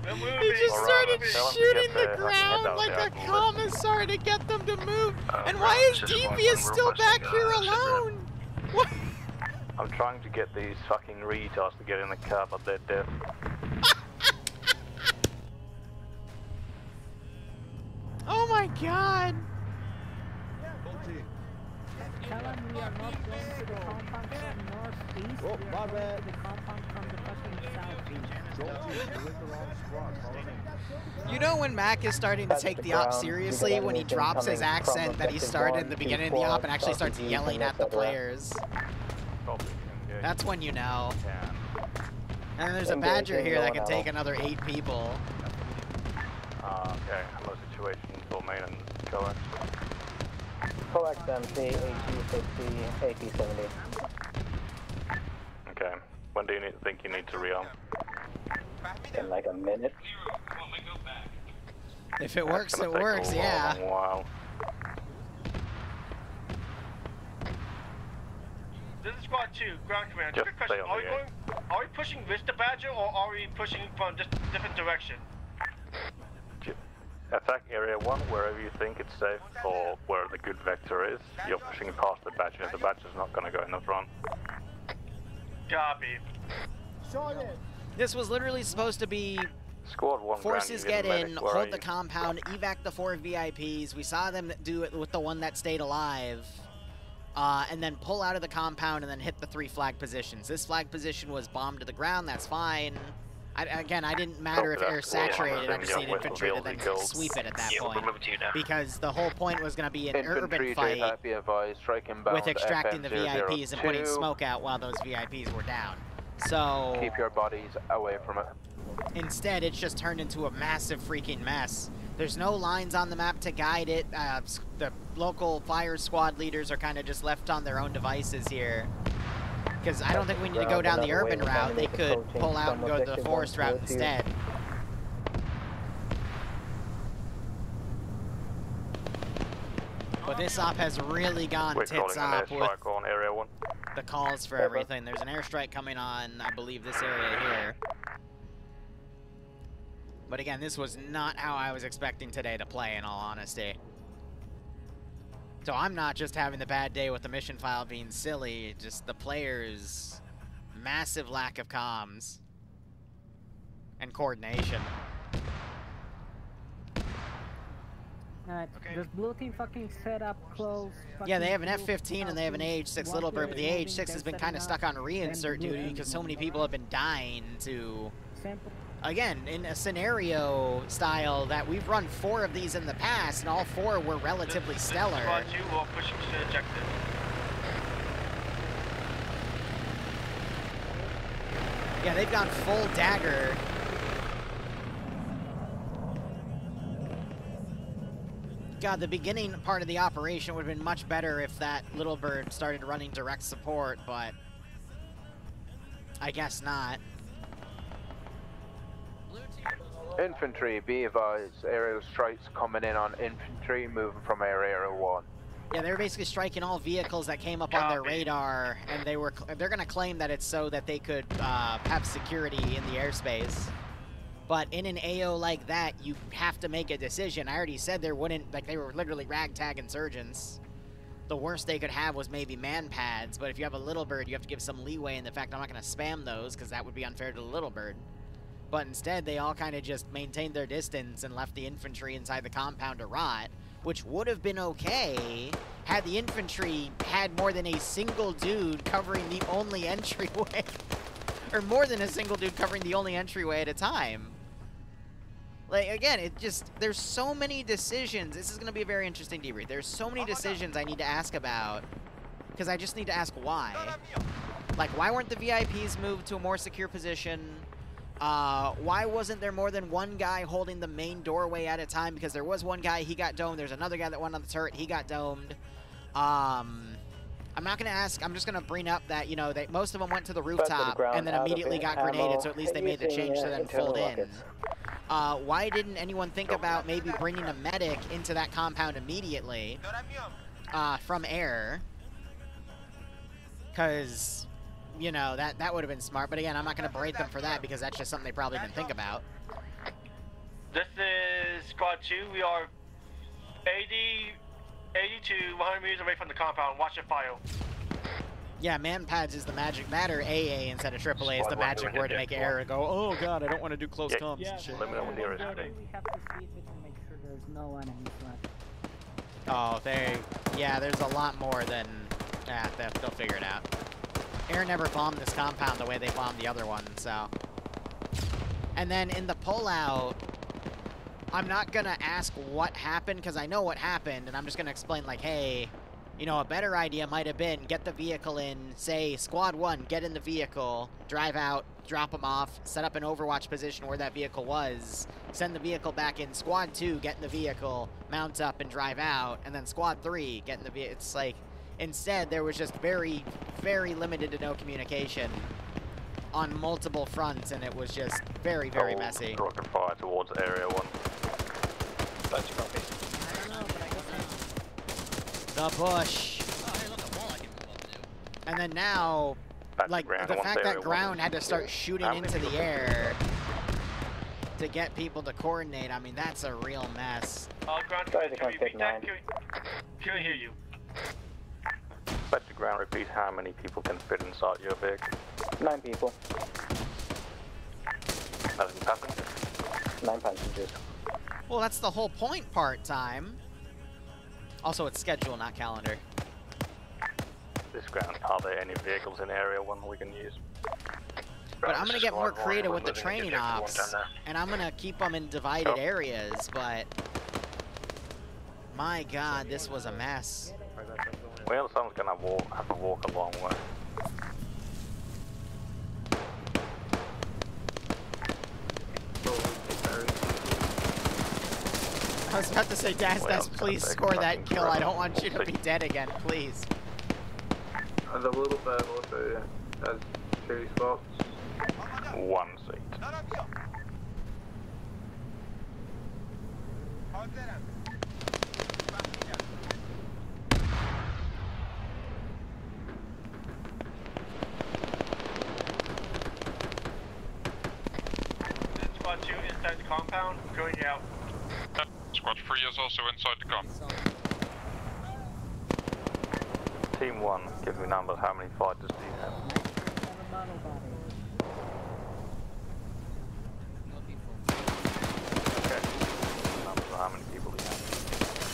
He just started shooting the ground like a commissar to get them to move. And why is Devious still back here alone? What? I'm trying to get these fucking retards to get in the car, but they're deaf. Oh my god. Tell them we are not going to the compound from northeast, we are going to the compound from the fucking southeast. You know when Mac is starting to take the op seriously, when he drops his accent that he started in the beginning of the op and actually starts yelling at the players. That's when you know. And there's a Badger here that can take another 8 people. Okay, hello situation for main and coax. Coax MC, AT-50, AT-70. Okay, when do you think you need to rearm? In like a minute. If it works, it works, yeah. Wow. This is Squad 2, ground command. Just Quick question. Are we pushing with the Badger or are we pushing from just different direction? Attack area 1 wherever you think it's safe or where the good vector is. You're pushing past the Badger. The Badger's not going to go in the front. Copy. This was literally supposed to be Squad 1 forces ground, get in, medic, hold the compound, evac the 4 VIPs. We saw them do it with the one that stayed alive. And then pull out of the compound and then hit the 3 flag positions. This flag position was bombed to the ground, that's fine. Again, I didn't matter if air saturated, I just need infantry to then sweep it at that point. Because the whole point was going to be an urban fight with extracting the VIPs and putting smoke out while those VIPs were down. So keep your bodies away from it. Instead, it's just turned into a massive freaking mess. There's no lines on the map to guide it. The local fire squad leaders are kind of just left on their own devices here. Because I don't think we need to go down the urban route. They could pull out and go the forest route instead. But this op has really gone tits up with the calls for everything. There's an airstrike coming on, I believe, this area here. But again, this was not how I was expecting today to play, in all honesty. So I'm not just having the bad day with the mission file being silly, just the players' massive lack of comms and coordination. Alright, does blue team fucking set up close? Yeah, they have an F-15 and they have an AH-6 Little Bird, but the AH-6 has been kind of stuck on reinsert duty because so many people have been dying to... Again, in a scenario style that we've run 4 of these in the past, and all 4 were relatively stellar. Squad 2 will push to objective. Yeah, they've gone full dagger. God, the beginning part of the operation would have been much better if that Little Bird started running direct support, but I guess not. Infantry, be advised, aerial strikes coming in on infantry moving from area 1. Yeah, they were basically striking all vehicles that came up on their radar, and they're going to claim that it's so that they could have security in the airspace. But in an AO like that, you have to make a decision. I already said there wouldn't, like, they were literally ragtag insurgents. The worst they could have was maybe man pads, but if you have a Little Bird, you have to give some leeway in the fact I'm not going to spam those, because that would be unfair to the Little Bird. But instead, they all kind of just maintained their distance and left the infantry inside the compound to rot, which would have been okay had the infantry had more than a single dude covering the only entryway. Or more than a single dude covering the only entryway at a time. Like, again, it just, there's so many decisions. This is going to be a very interesting debrief. There's so many decisions I need to ask about, because I just need to ask why. Like, why weren't the VIPs moved to a more secure position? Why wasn't there more than one guy holding the main doorway at a time? Because there was one guy, he got domed. There's another guy that went on the turret, he got domed. I'm not going to ask, I'm just going to bring up that, you know, that most of them went to the rooftop and then immediately got grenaded, so at least they made the change to then fold in. Why didn't anyone think about maybe bringing a medic into that compound immediately from air? Because, you know, that would have been smart. But again, I'm not going to berate them for that because that's just something they probably didn't think about. This is Squad 2. We are 80 to 100 meters away from the compound. Watch it fire. Yeah, man pads is the magic matter. AA instead of AAA is the magic word to make air go, oh god, I don't want to do close comms and shit. Let me know when you're ready. We have to see if it to make sure there's no enemies left. Oh, yeah, there's a lot more than that. They'll figure it out. Air never bombed this compound the way they bombed the other one, so. And then in the pullout, I'm not gonna ask what happened because I know what happened, and I'm just gonna explain like, hey, you know, a better idea might have been get the vehicle in, say, Squad 1, get in the vehicle, drive out, drop them off, set up an overwatch position where that vehicle was, send the vehicle back in, Squad 2, get in the vehicle, mount up and drive out, and then Squad 3, get in the vehicle. It's like, instead, there was just very, very limited to no communication on multiple fronts, and it was just very, very messy. Rocket fire towards area 1. That's copy. The bush. And then now, like, the fact that ground had to start shooting into the air to get people to coordinate, I mean, that's a real mess. Ground, Sorry to come take 9. Can we hear you? Back to ground, repeat how many people can fit inside your vehicle. 9 people. Nothing passengers? 9 passengers. Well, that's the whole point, part-time. Also, it's schedule, not calendar. This ground, are there any vehicles in area 1 we can use? But I'm going to get more creative with the training ops, and I'm going to keep them in divided areas, but my god, this was a mess. Well, someone's going to have to walk a long way. I was about to say, Daz, please score that kill. I don't want you to be dead again, please. The Little Bird also has 2 spots. 1 seat. Squad 2 inside the compound, going out. Squad 3 is also inside the comp. Team 1, give me numbers. How many fighters do you have? Okay. Numbers, how many people do you have?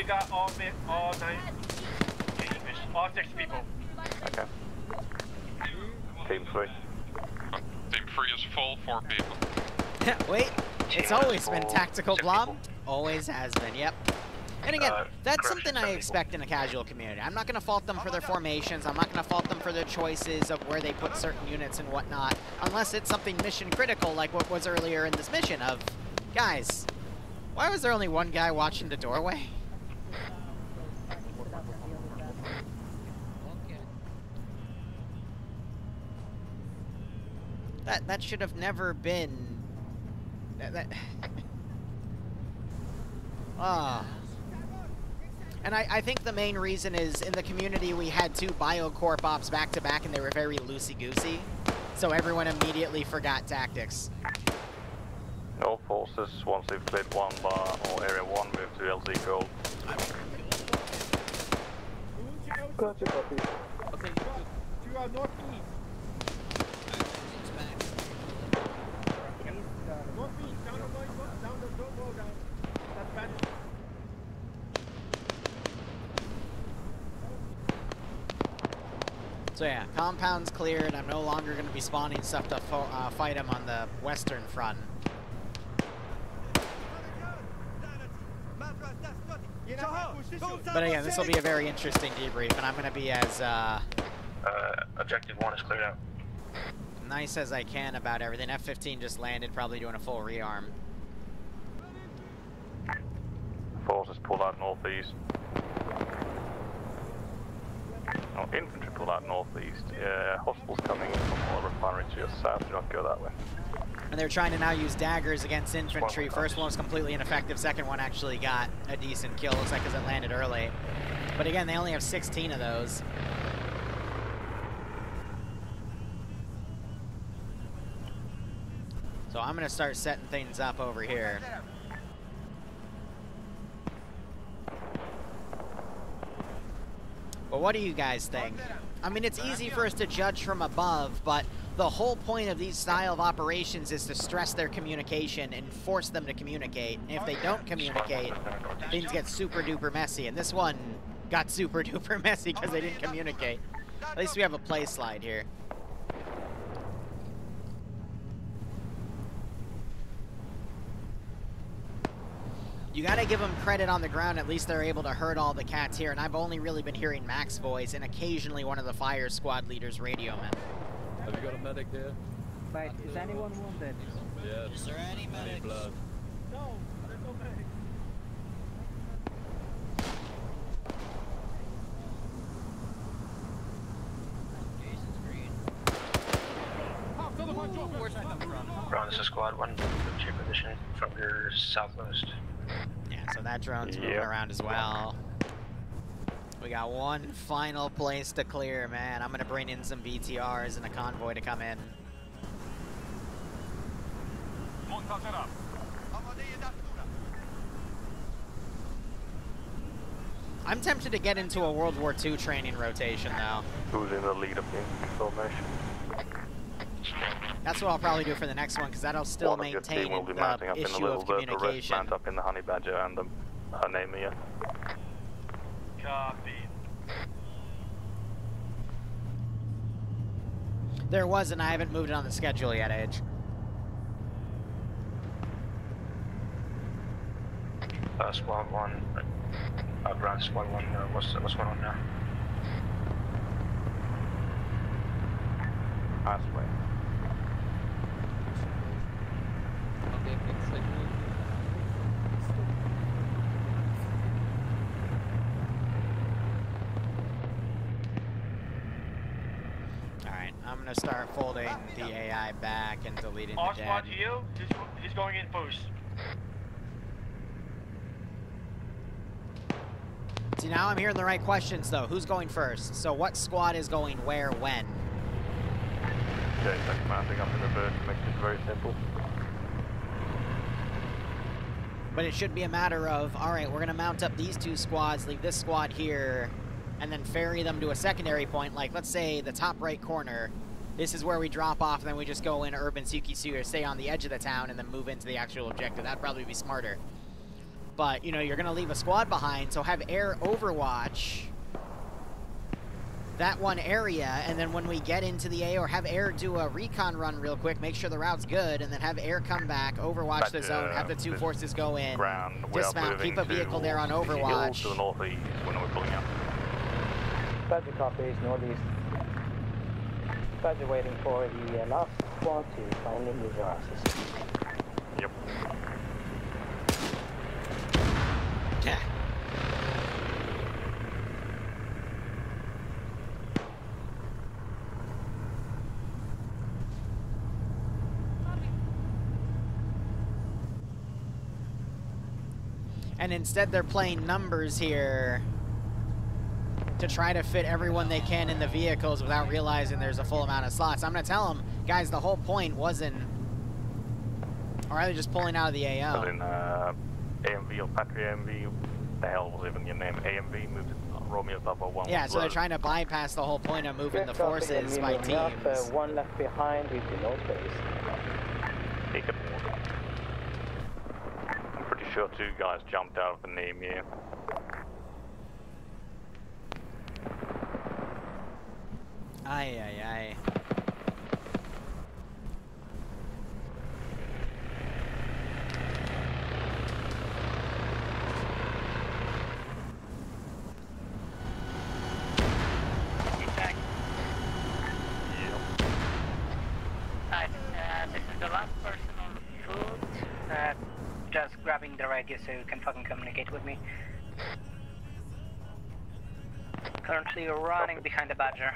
got all 9 English, all 6 people. Okay. Team 3. Team 3 is full, 4 people. Wait, it's always been tactical Blom. Always has been, yep. And again, that's something I expect in a casual community. I'm not going to fault them for their formations. I'm not going to fault them for their choices of where they put certain units and whatnot, unless it's something mission critical like what was earlier in this mission of, guys, why was there only one guy watching the doorway? That should have never been... Ah. And I think the main reason is, in the community, we had 2 BioCorp ops back-to-back, and they were very loosey-goosey. So everyone immediately forgot tactics. All forces, once they've cleared 1 bar or area 1, move to LZ gold. Gotcha, copy. Okay, to our northeast. Northeast, down the right, down the road, down. That's bad. So yeah, compound's cleared. I'm no longer going to be spawning stuff to fight him on the western front. But again, this will be a very interesting debrief, and I'm going to be as Objective 1 is cleared out. nice as I can about everything. F-15 just landed, probably doing a full rearm. Forces pull out northeast. Oh, infantry pull out northeast. Yeah, hostiles coming from the refinery to your south. Do not go that way. And they're trying to now use daggers against infantry. First one was completely ineffective. Second one actually got a decent kill. Looks like because it landed early. But again, they only have 16 of those. So I'm going to start setting things up over here. But what do you guys think? I mean, it's easy for us to judge from above, but the whole point of these style of operations is to stress their communication and force them to communicate. And if they don't communicate, things get super duper messy. And this one got super duper messy because they didn't communicate. At least we have a play slide here. You gotta give them credit on the ground. At least they're able to herd all the cats here. And I've only really been hearing Mac's voice and occasionally one of the fire squad leaders' radio men. Have you got a medic here? Wait, is anyone wounded? Yeah. Is there any medics? Blood. No, there's no medic. Brown, this is squad 1, to your position from your southwest. Yeah, so that drone's moving around as well. We got one final place to clear, man. I'm gonna bring in some BTRs and a convoy to come in. I'm tempted to get into a World War II training rotation, though. Who's in the lead of the formation? That's what I'll probably do for the next one, because that'll still maintain the issue of communication. Mount up in the Honey Badger and the Anemia. Copy. There was, and I haven't moved it on the schedule yet, Edge. Squad 1, Brown, squad 1, what's going on now? Halfway. Okay, Alright, I'm gonna start folding the AI back and deleting All the dead. squad to you, he's going in first. See, now I'm hearing the right questions, though. Who's going first? So what squad is going where, when? Okay, that's mounting up in the bird to make it very simple. But it should be a matter of, alright, we're gonna mount up these 2 squads, leave this squad here, and then ferry them to a secondary point, like, let's say, the top right corner. This is where we drop off, and then we just go in urban Suki or stay on the edge of the town, and then move into the actual objective. That'd probably be smarter. but, you know, you're going to leave a squad behind, so have air overwatch that one area, and then when we get into the A, or have air do a recon run real quick, make sure the route's good, and then have air come back, overwatch the zone, have the two forces go in, dismount, keep a vehicle there on overwatch. To the northeast when we're pulling up. Badger copies, northeast. Badger waiting for the last squad to finally move their asses. Yep. Yeah. And instead they're playing numbers here to try to fit everyone they can in the vehicles without realizing there's a full amount of slots. I'm going to tell them, guys, the whole point wasn't... Or are they just pulling out of the AO? In AMV or Patria AMV, the hell was even your name? AMV moved to Romeo Papa 1. Yeah, so they're trying to bypass the whole point of moving the forces by teams. One left behind with the no space. Take it. I'm pretty sure two guys jumped out of the name here. Aye, aye, aye. This is the last person on foot. Just grabbing the radio so you can fucking communicate with me. Currently running behind the Badger.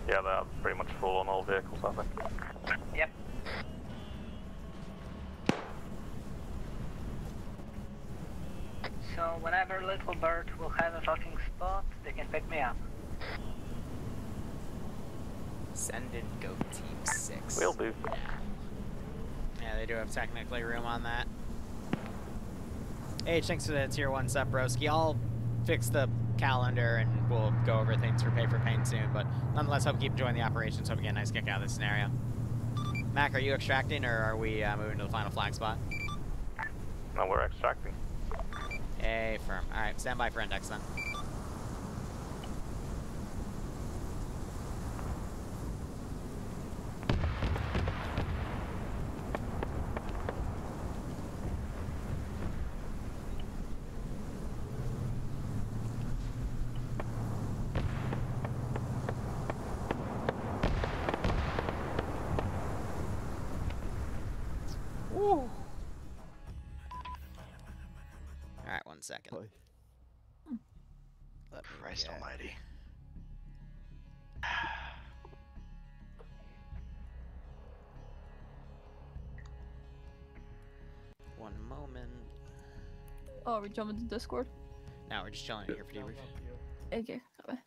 Yeah, they're pretty much full on all vehicles, I think. Yep. So whenever Little Bird will have a fucking spot, they can pick me up. Send in Go Team 6. Will do. Yeah. Yeah, they do have technically room on that. H, thanks for the tier 1 sub, broski. I'll fix the calendar and we'll go over things for Pay for Pain soon, but nonetheless, hope you keep enjoying the operations. Hope you get a nice kick out of this scenario. Mac, are you extracting or are we moving to the final flag spot? No, we're extracting. Hey, firm. Alright, stand by for index then. Alright, 1 second. Christ almighty. One moment. Oh, we're jumping to Discord? No, we're just chilling here for debrief. Okay, okay.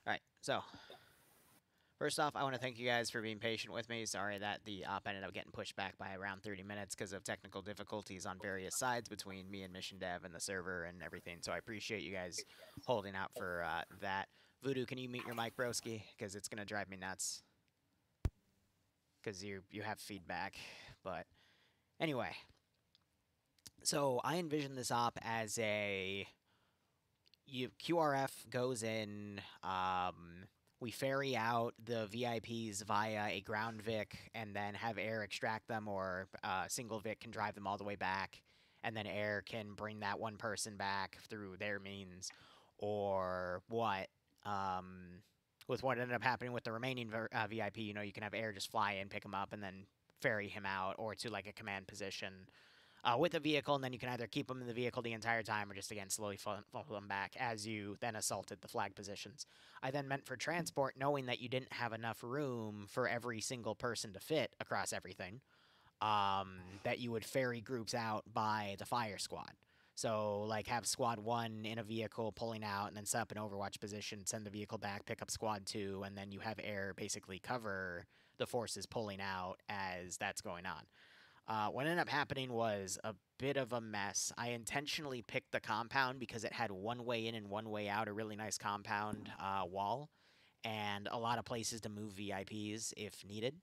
Alright, so first off, I want to thank you guys for being patient with me. Sorry that the op ended up getting pushed back by around 30 minutes because of technical difficulties on various sides between me and Mission Dev and the server and everything. So I appreciate you guys holding out for that. Voodoo, can you mute your mic, broski? Because it's going to drive me nuts. Because you have feedback. But anyway. So I envision this op as a... QRF goes in... we ferry out the VIPs via a ground Vic and then have air extract them, or single Vic can drive them all the way back, and then air can bring that one person back through their means, or what. With what ended up happening with the remaining VIP, you know, you can have air just fly in, pick him up, and then ferry him out, or to like a command position with a vehicle, and then you can either keep them in the vehicle the entire time or just, again, slowly follow them back as you then assaulted the flag positions. I then meant for transport, knowing that you didn't have enough room for every single person to fit across everything, that you would ferry groups out by the fire squad. So, like, have squad 1 in a vehicle pulling out and then set up an overwatch position, send the vehicle back, pick up squad 2, and then you have air basically cover the forces pulling out as that's going on. What ended up happening was a bit of a mess. I intentionally picked the compound because it had one way in and one way out, a really nice compound wall, and a lot of places to move VIPs if needed.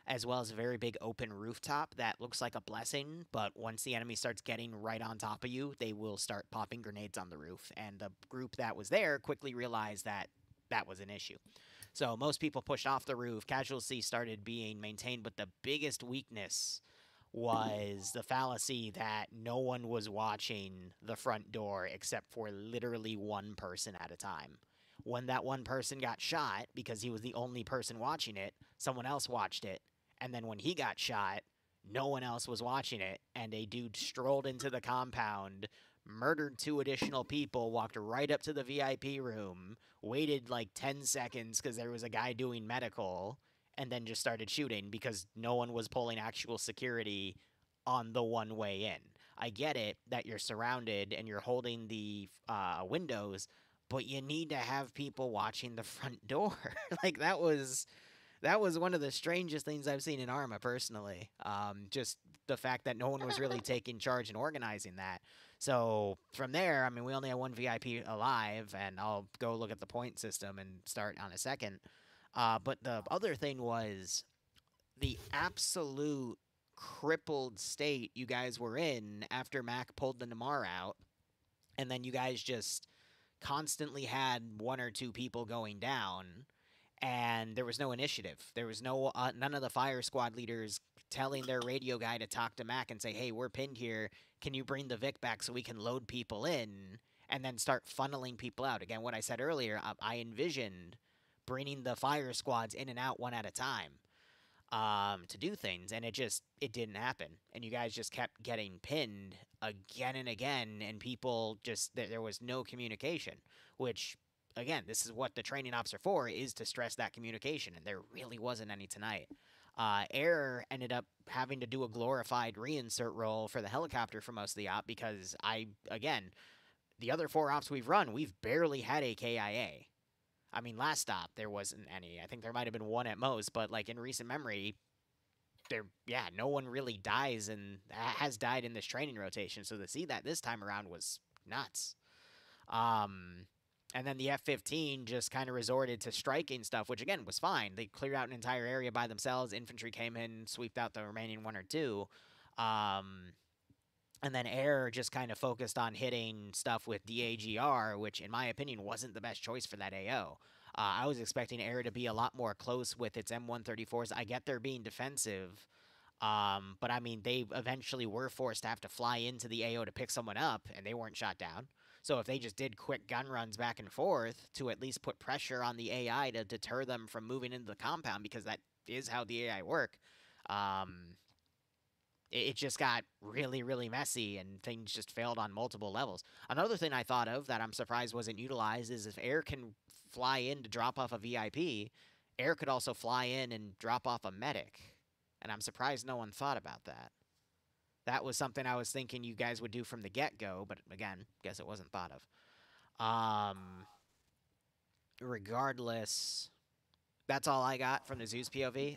as well as a very big open rooftop that looks like a blessing, but once the enemy starts getting right on top of you, they will start popping grenades on the roof. And the group that was there quickly realized that that was an issue. So most people pushed off the roof, casualty started being maintained, but the biggest weakness was the fallacy that no one was watching the front door except for literally one person at a time. When that one person got shot, because he was the only person watching it, someone else watched it. And then when he got shot, no one else was watching it. And a dude strolled into the compound, murdered 2 additional people, walked right up to the VIP room, waited like 10 seconds because there was a guy doing medical, and then just started shooting because no one was pulling actual security on the one way in. I get it that you're surrounded and you're holding the windows, but you need to have people watching the front door. Like, that was one of the strangest things I've seen in Arma, personally. Just the fact that no one was really taking charge and organizing that. So from there, I mean, we only had 1 VIP alive, and I'll go look at the point system and start on a second. But the other thing was the absolute crippled state you guys were in after Mac pulled the Namar out, and then you guys just constantly had 1 or 2 people going down, and there was no initiative. There was no none of the fire squad leaders telling their radio guy to talk to Mac and say, hey, we're pinned here. Can you bring the Vic back so we can load people in and then start funneling people out? Again, what I said earlier, I envisioned bringing the fire squads in and out one at a time to do things, and it didn't happen. And you guys just kept getting pinned again and again, and people just, there was no communication, which, again, this is what the training ops are for, is to stress that communication, and there really wasn't any tonight. Air ended up having to do a glorified reinsert role for the helicopter for most of the op, because the other 4 ops we've run, we've barely had a KIA. I mean, last stop, there wasn't any. I think there might have been 1 at most, but, like, in recent memory, no one really dies and has died in this training rotation. So to see that this time around was nuts. And then the F-15 just kind of resorted to striking stuff, which, again, was fine. They cleared out an entire area by themselves. Infantry came in, sweeped out the remaining 1 or 2. And then Air just kind of focused on hitting stuff with DAGR, which, in my opinion, wasn't the best choice for that AO. I was expecting Air to be a lot more close with its M134s. I get they're being defensive, but, I mean, they eventually were forced to have to fly into the AO to pick someone up, and they weren't shot down. So if they just did quick gun runs back and forth to at least put pressure on the AI to deter them from moving into the compound, because that is how the AI work, it just got really, really messy, and things just failed on multiple levels. Another thing I thought of that I'm surprised wasn't utilized is if Air can fly in to drop off a VIP, Air could also fly in and drop off a medic. And I'm surprised no one thought about that. That was something I was thinking you guys would do from the get-go, but again, guess it wasn't thought of. Regardless, that's all I got from the Zeus POV.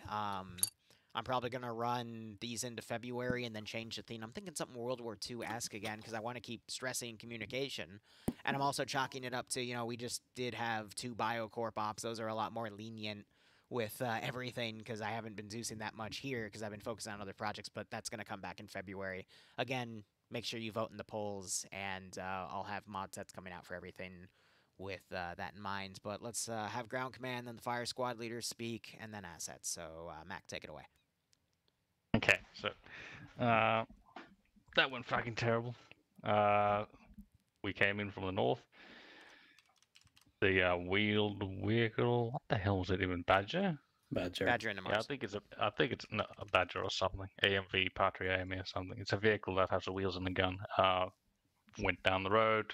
I'm probably going to run these into February and then change the theme. I'm thinking something World War II-esque again, because I want to keep stressing communication. And I'm also chalking it up to, we just did have 2 Biocorp ops. Those are a lot more lenient with everything, because I haven't been Zeusing that much here because I've been focusing on other projects, but that's going to come back in February. Again, make sure you vote in the polls, and I'll have mod sets coming out for everything with that in mind. But let's have ground command, then the fire squad leaders speak, and then assets. So, Mac, take it away. Okay, so that went fucking terrible. We came in from the north. The wheeled vehicle, what the hell was it even? Badger? Badger in the Mars. Yeah, I think it's not a Badger or something. AMV, Patria AMV or something. It's a vehicle that has the wheels and the gun. Went down the road.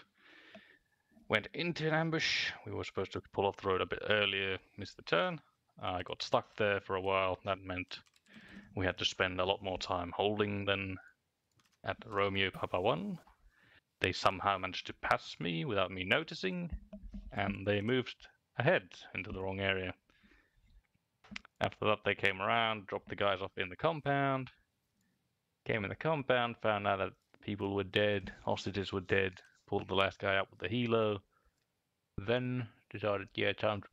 Went into an ambush. We were supposed to pull off the road a bit earlier, missed the turn. I got stuck there for a while. That meant we had to spend a lot more time holding than at Romeo Papa 1. They somehow managed to pass me without me noticing, and they moved ahead into the wrong area. After that, they came around, dropped the guys off in the compound, came in the compound, found out that people were dead, hostages were dead, pulled the last guy out with the helo, then decided, yeah, time to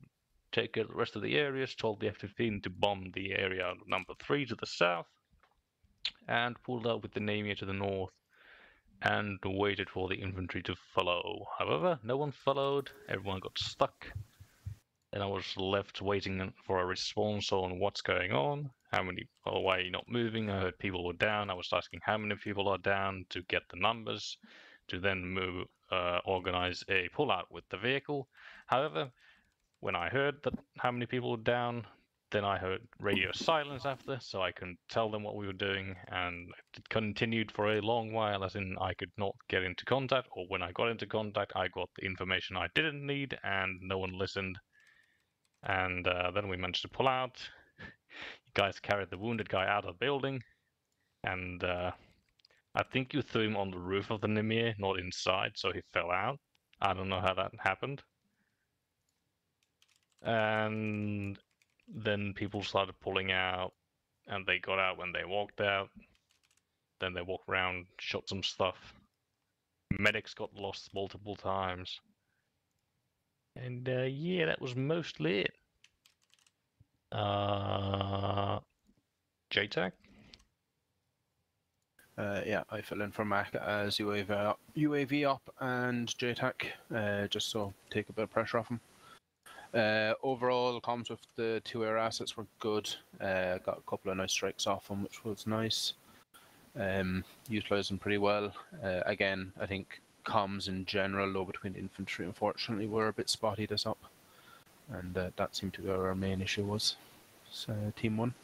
take care of the rest of the areas, told the F-15 to bomb the area number 3 to the south, and pulled out with the Navy to the north, and waited for the infantry to follow. However, no one followed, everyone got stuck, and I was left waiting for a response on what's going on, why are you not moving. I heard people were down. I was asking how many people are down to get the numbers, to then organize a pullout with the vehicle. However, when I heard that how many people were down, then I heard radio silence after, so I couldn't tell them what we were doing, and it continued for a long while, as in I could not get into contact, or when I got into contact, I got the information I didn't need, and no one listened. And then we managed to pull out. You guys carried the wounded guy out of the building, and I think you threw him on the roof of the Nimir, not inside, so he fell out. I don't know how that happened. And then people started pulling out, and they got out when they walked out. Then they walked around, shot some stuff. Medics got lost multiple times. And yeah, that was mostly it. JTAC? Yeah, I fill in for Mac as UAV op and JTAC, just so take a bit of pressure off him. Overall, comms with the 2 air assets were good. Got a couple of nice strikes off them, which was nice. Utilised them pretty well. Again, I think comms in general, though, between the infantry, unfortunately, were a bit spotty this up. And that seemed to be where our main issue was. So, Team 1.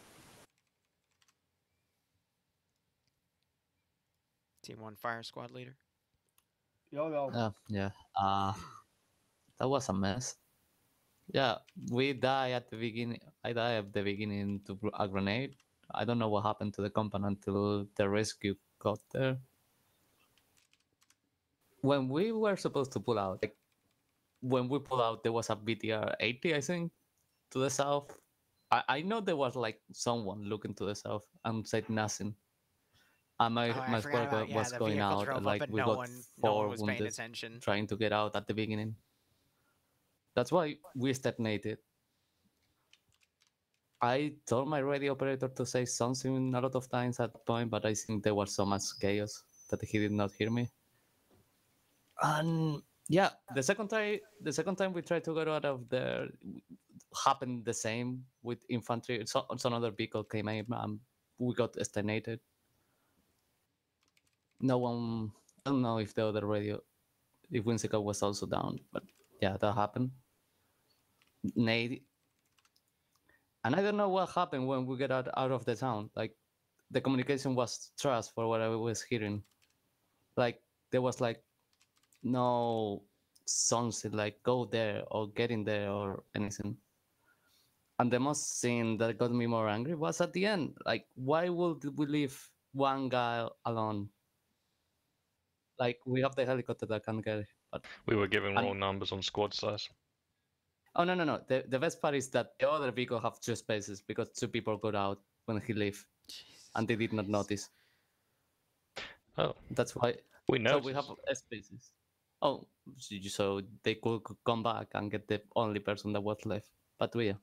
Team 1 fire squad leader. Yo. Yeah. That was a mess. Yeah, we die at the beginning. I die at the beginning to a grenade. I don't know what happened to the company until the rescue got there. When we were supposed to pull out, like when we pulled out, there was a BTR 80, I think, to the south. I know there was like someone looking to the south and said nothing. And my squad was going out, and like we got 4 wounded trying to get out at the beginning. That's why we stagnated. I told my radio operator to say something a lot of times at that point, but I think there was so much chaos that he did not hear me. And yeah, the second time we tried to get out of there, happened the same with infantry. So another vehicle came in, and we got stagnated. No one, I don't know if the other radio, if Winsica was also down, but yeah, that happened. Nate, and I don't know what happened when we get out of the town. Like, the communication was trash for what I was hearing. Like, there was like no something like go there or get in there or anything. And the most thing that got me more angry was at the end. Like, why would we leave one guy alone? Like, we have the helicopter that can get it, but we were given wrong numbers on squad size. Oh, no. The best part is that the other vehicle have 2 spaces because 2 people got out when he left, and they did not notice. Oh. That's why. We know. So we have spaces. Oh, so they could come back and get the only person that was left. But we.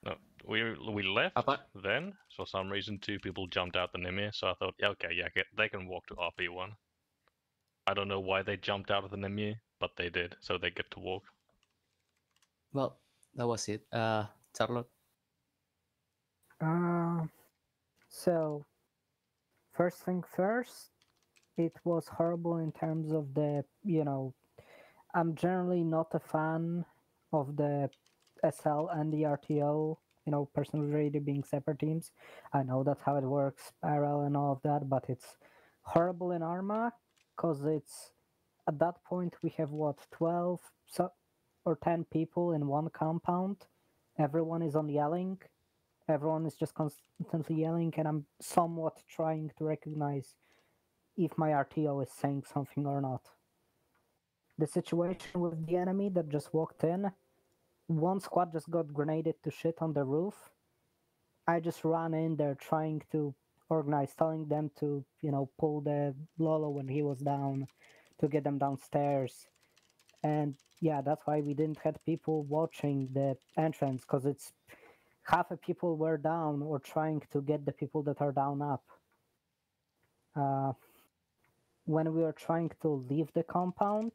No, we left then. For some reason, 2 people jumped out the Nimir, so I thought, okay, yeah, they can walk to RP1. I don't know why they jumped out of the Nimir, but they did, so they get to walk. Well, that was it. Charlotte? So, first thing first, it was horrible in terms of the, I'm generally not a fan of the SL and the RTO, personal radio being separate teams. I know that's how it works, Spiral and all of that, but it's horrible in Arma, because it's, at that point, we have, 12 or 10 people in one compound. Everyone is on yelling. Everyone is just constantly yelling, and I'm somewhat trying to recognize if my RTO is saying something or not. The situation with the enemy that just walked in, one squad just got grenaded to shit on the roof. I just ran in there trying to organize, telling them to, pull the Lolo when he was down, to get them downstairs. And yeah, that's why we didn't have people watching the entrance, because it's half the people were down or trying to get the people that are down up. When we were trying to leave the compound,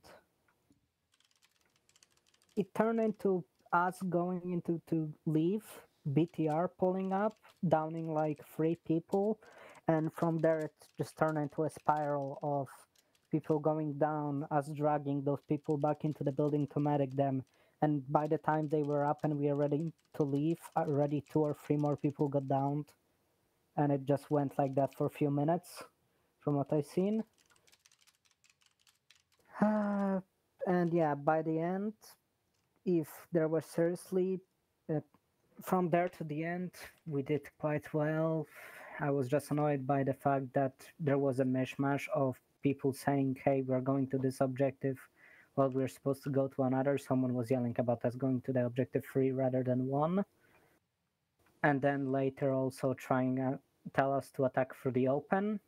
it turned into us going into to leave, BTR pulling up, downing like 3 people, and from there it just turned into a spiral of people going down, us dragging those people back into the building to medic them. And by the time they were up and we were ready to leave, already 2 or 3 more people got downed. And it just went like that for a few minutes, from what I've seen. And yeah, by the end, if there was seriously, from there to the end, we did quite well. I was just annoyed by the fact that there was a mishmash of people saying, hey, we're going to this objective while we're supposed to go to another. Someone was yelling about us going to the objective 3 rather than 1. And then later also trying to tell us to attack through the open,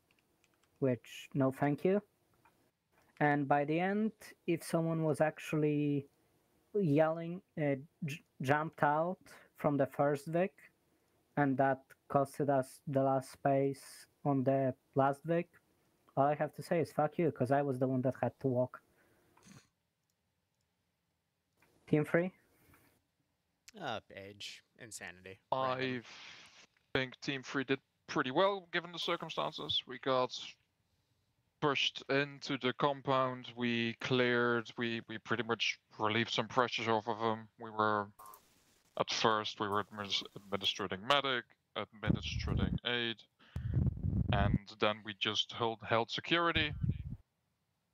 which no thank you. And by the end, if someone was actually yelling, jumped out from the first Vic, and that costed us the last space on the last Vic, all I have to say is fuck you, because I was the one that had to walk. Team 3? Age. Insanity. I think Team 3 did pretty well given the circumstances. We got pushed into the compound, we cleared, we pretty much relieved some pressures off of them. We were, at first, we were administrating medic, administrating aid, and then we just held security.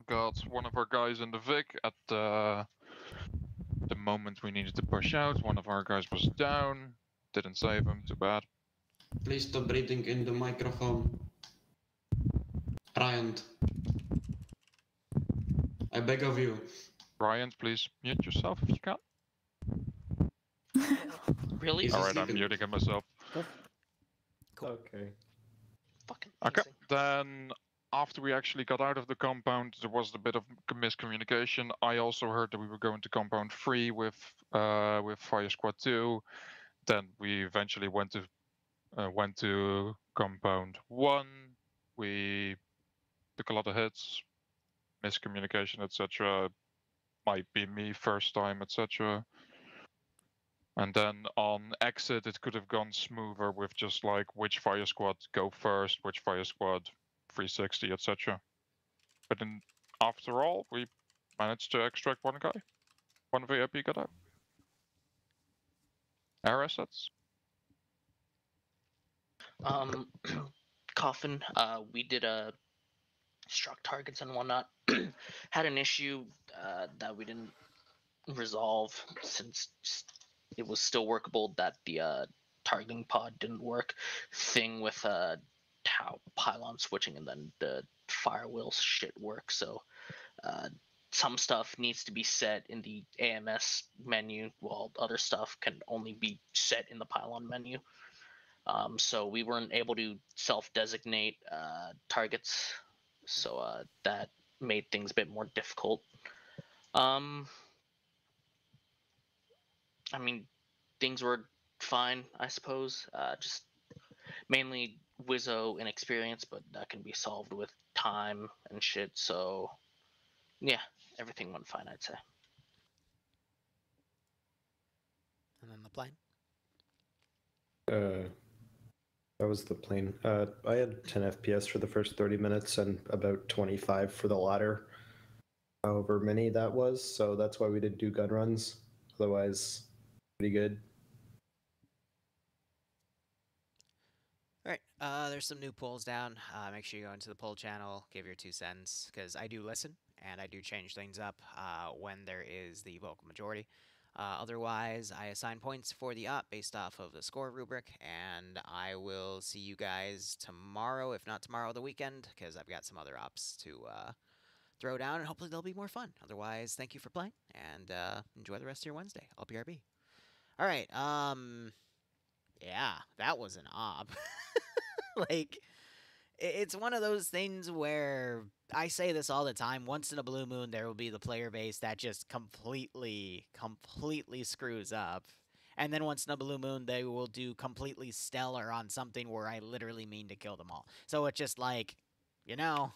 Got one of our guys in the Vic at the moment we needed to push out. One of our guys was down, didn't save him, too bad. Please stop breathing in the microphone. Ryan. I beg of you. Ryan, please mute yourself if you can. Really? Alright, I'm muting him myself. Cool. Okay. Fucking okay, then after we actually got out of the compound, there was a bit of miscommunication. I also heard that we were going to compound 3 with Fire Squad 2. Then we eventually went to compound 1. We took a lot of hits, miscommunication, etc. Might be me first time, etc. And then on exit, it could have gone smoother with just like which fire squad go first, which fire squad 360, etc. But then after all, we managed to extract one guy. One VIP got out. Air assets. Coffin, we did struck targets and whatnot. Had an issue that we didn't resolve since it was still workable, that the targeting pod didn't work. Thing with how pylon switching and then the firewheel shit works. So some stuff needs to be set in the AMS menu, while other stuff can only be set in the pylon menu. So we weren't able to self-designate targets, so that made things a bit more difficult. I mean, things were fine, I suppose. Just mainly Wizzo inexperience, but that can be solved with time and shit. So yeah, everything went fine, I'd say. And then the plane. That was the plane. I had 10 FPS for the first 30 minutes and about 25 for the latter. However many that was, so that's why we didn't do gun runs. Otherwise, pretty good. Alright, there's some new polls down. Make sure you go into the poll channel, give your 2 cents, because I do listen, and I do change things up when there is the vocal majority. Otherwise, I assign points for the op based off of the score rubric, and I will see you guys tomorrow, if not tomorrow, the weekend, because I've got some other ops to throw down, and hopefully they'll be more fun. Otherwise, thank you for playing, and enjoy the rest of your Wednesday. I'll BRB. Alright, yeah, that was an op. Like, It's one of those things where I say this all the time. Once in a blue moon, there will be the player base that just completely screws up. And then once in a blue moon, they will do completely stellar on something where I literally mean to kill them all. So it's just like, you know,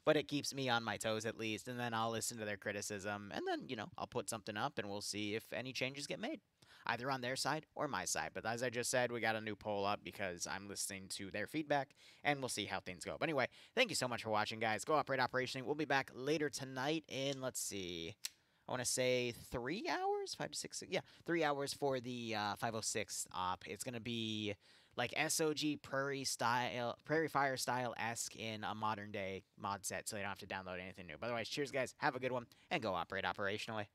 but it keeps me on my toes at least. And then I'll listen to their criticism. And then, you know, I'll put something up and we'll see if any changes get made, either on their side or my side. But as I just said, we got a new poll up because I'm listening to their feedback, and we'll see how things go. But anyway, thank you so much for watching, guys. Go operate operationally. We'll be back later tonight in, let's see, I want to say 3 hours? 5 to 6? Yeah, 3 hours for the 506 op. It's going to be like SOG Prairie Fire style-esque in a modern day mod set, so they don't have to download anything new. But otherwise, cheers, guys. Have a good one, and go operate operationally.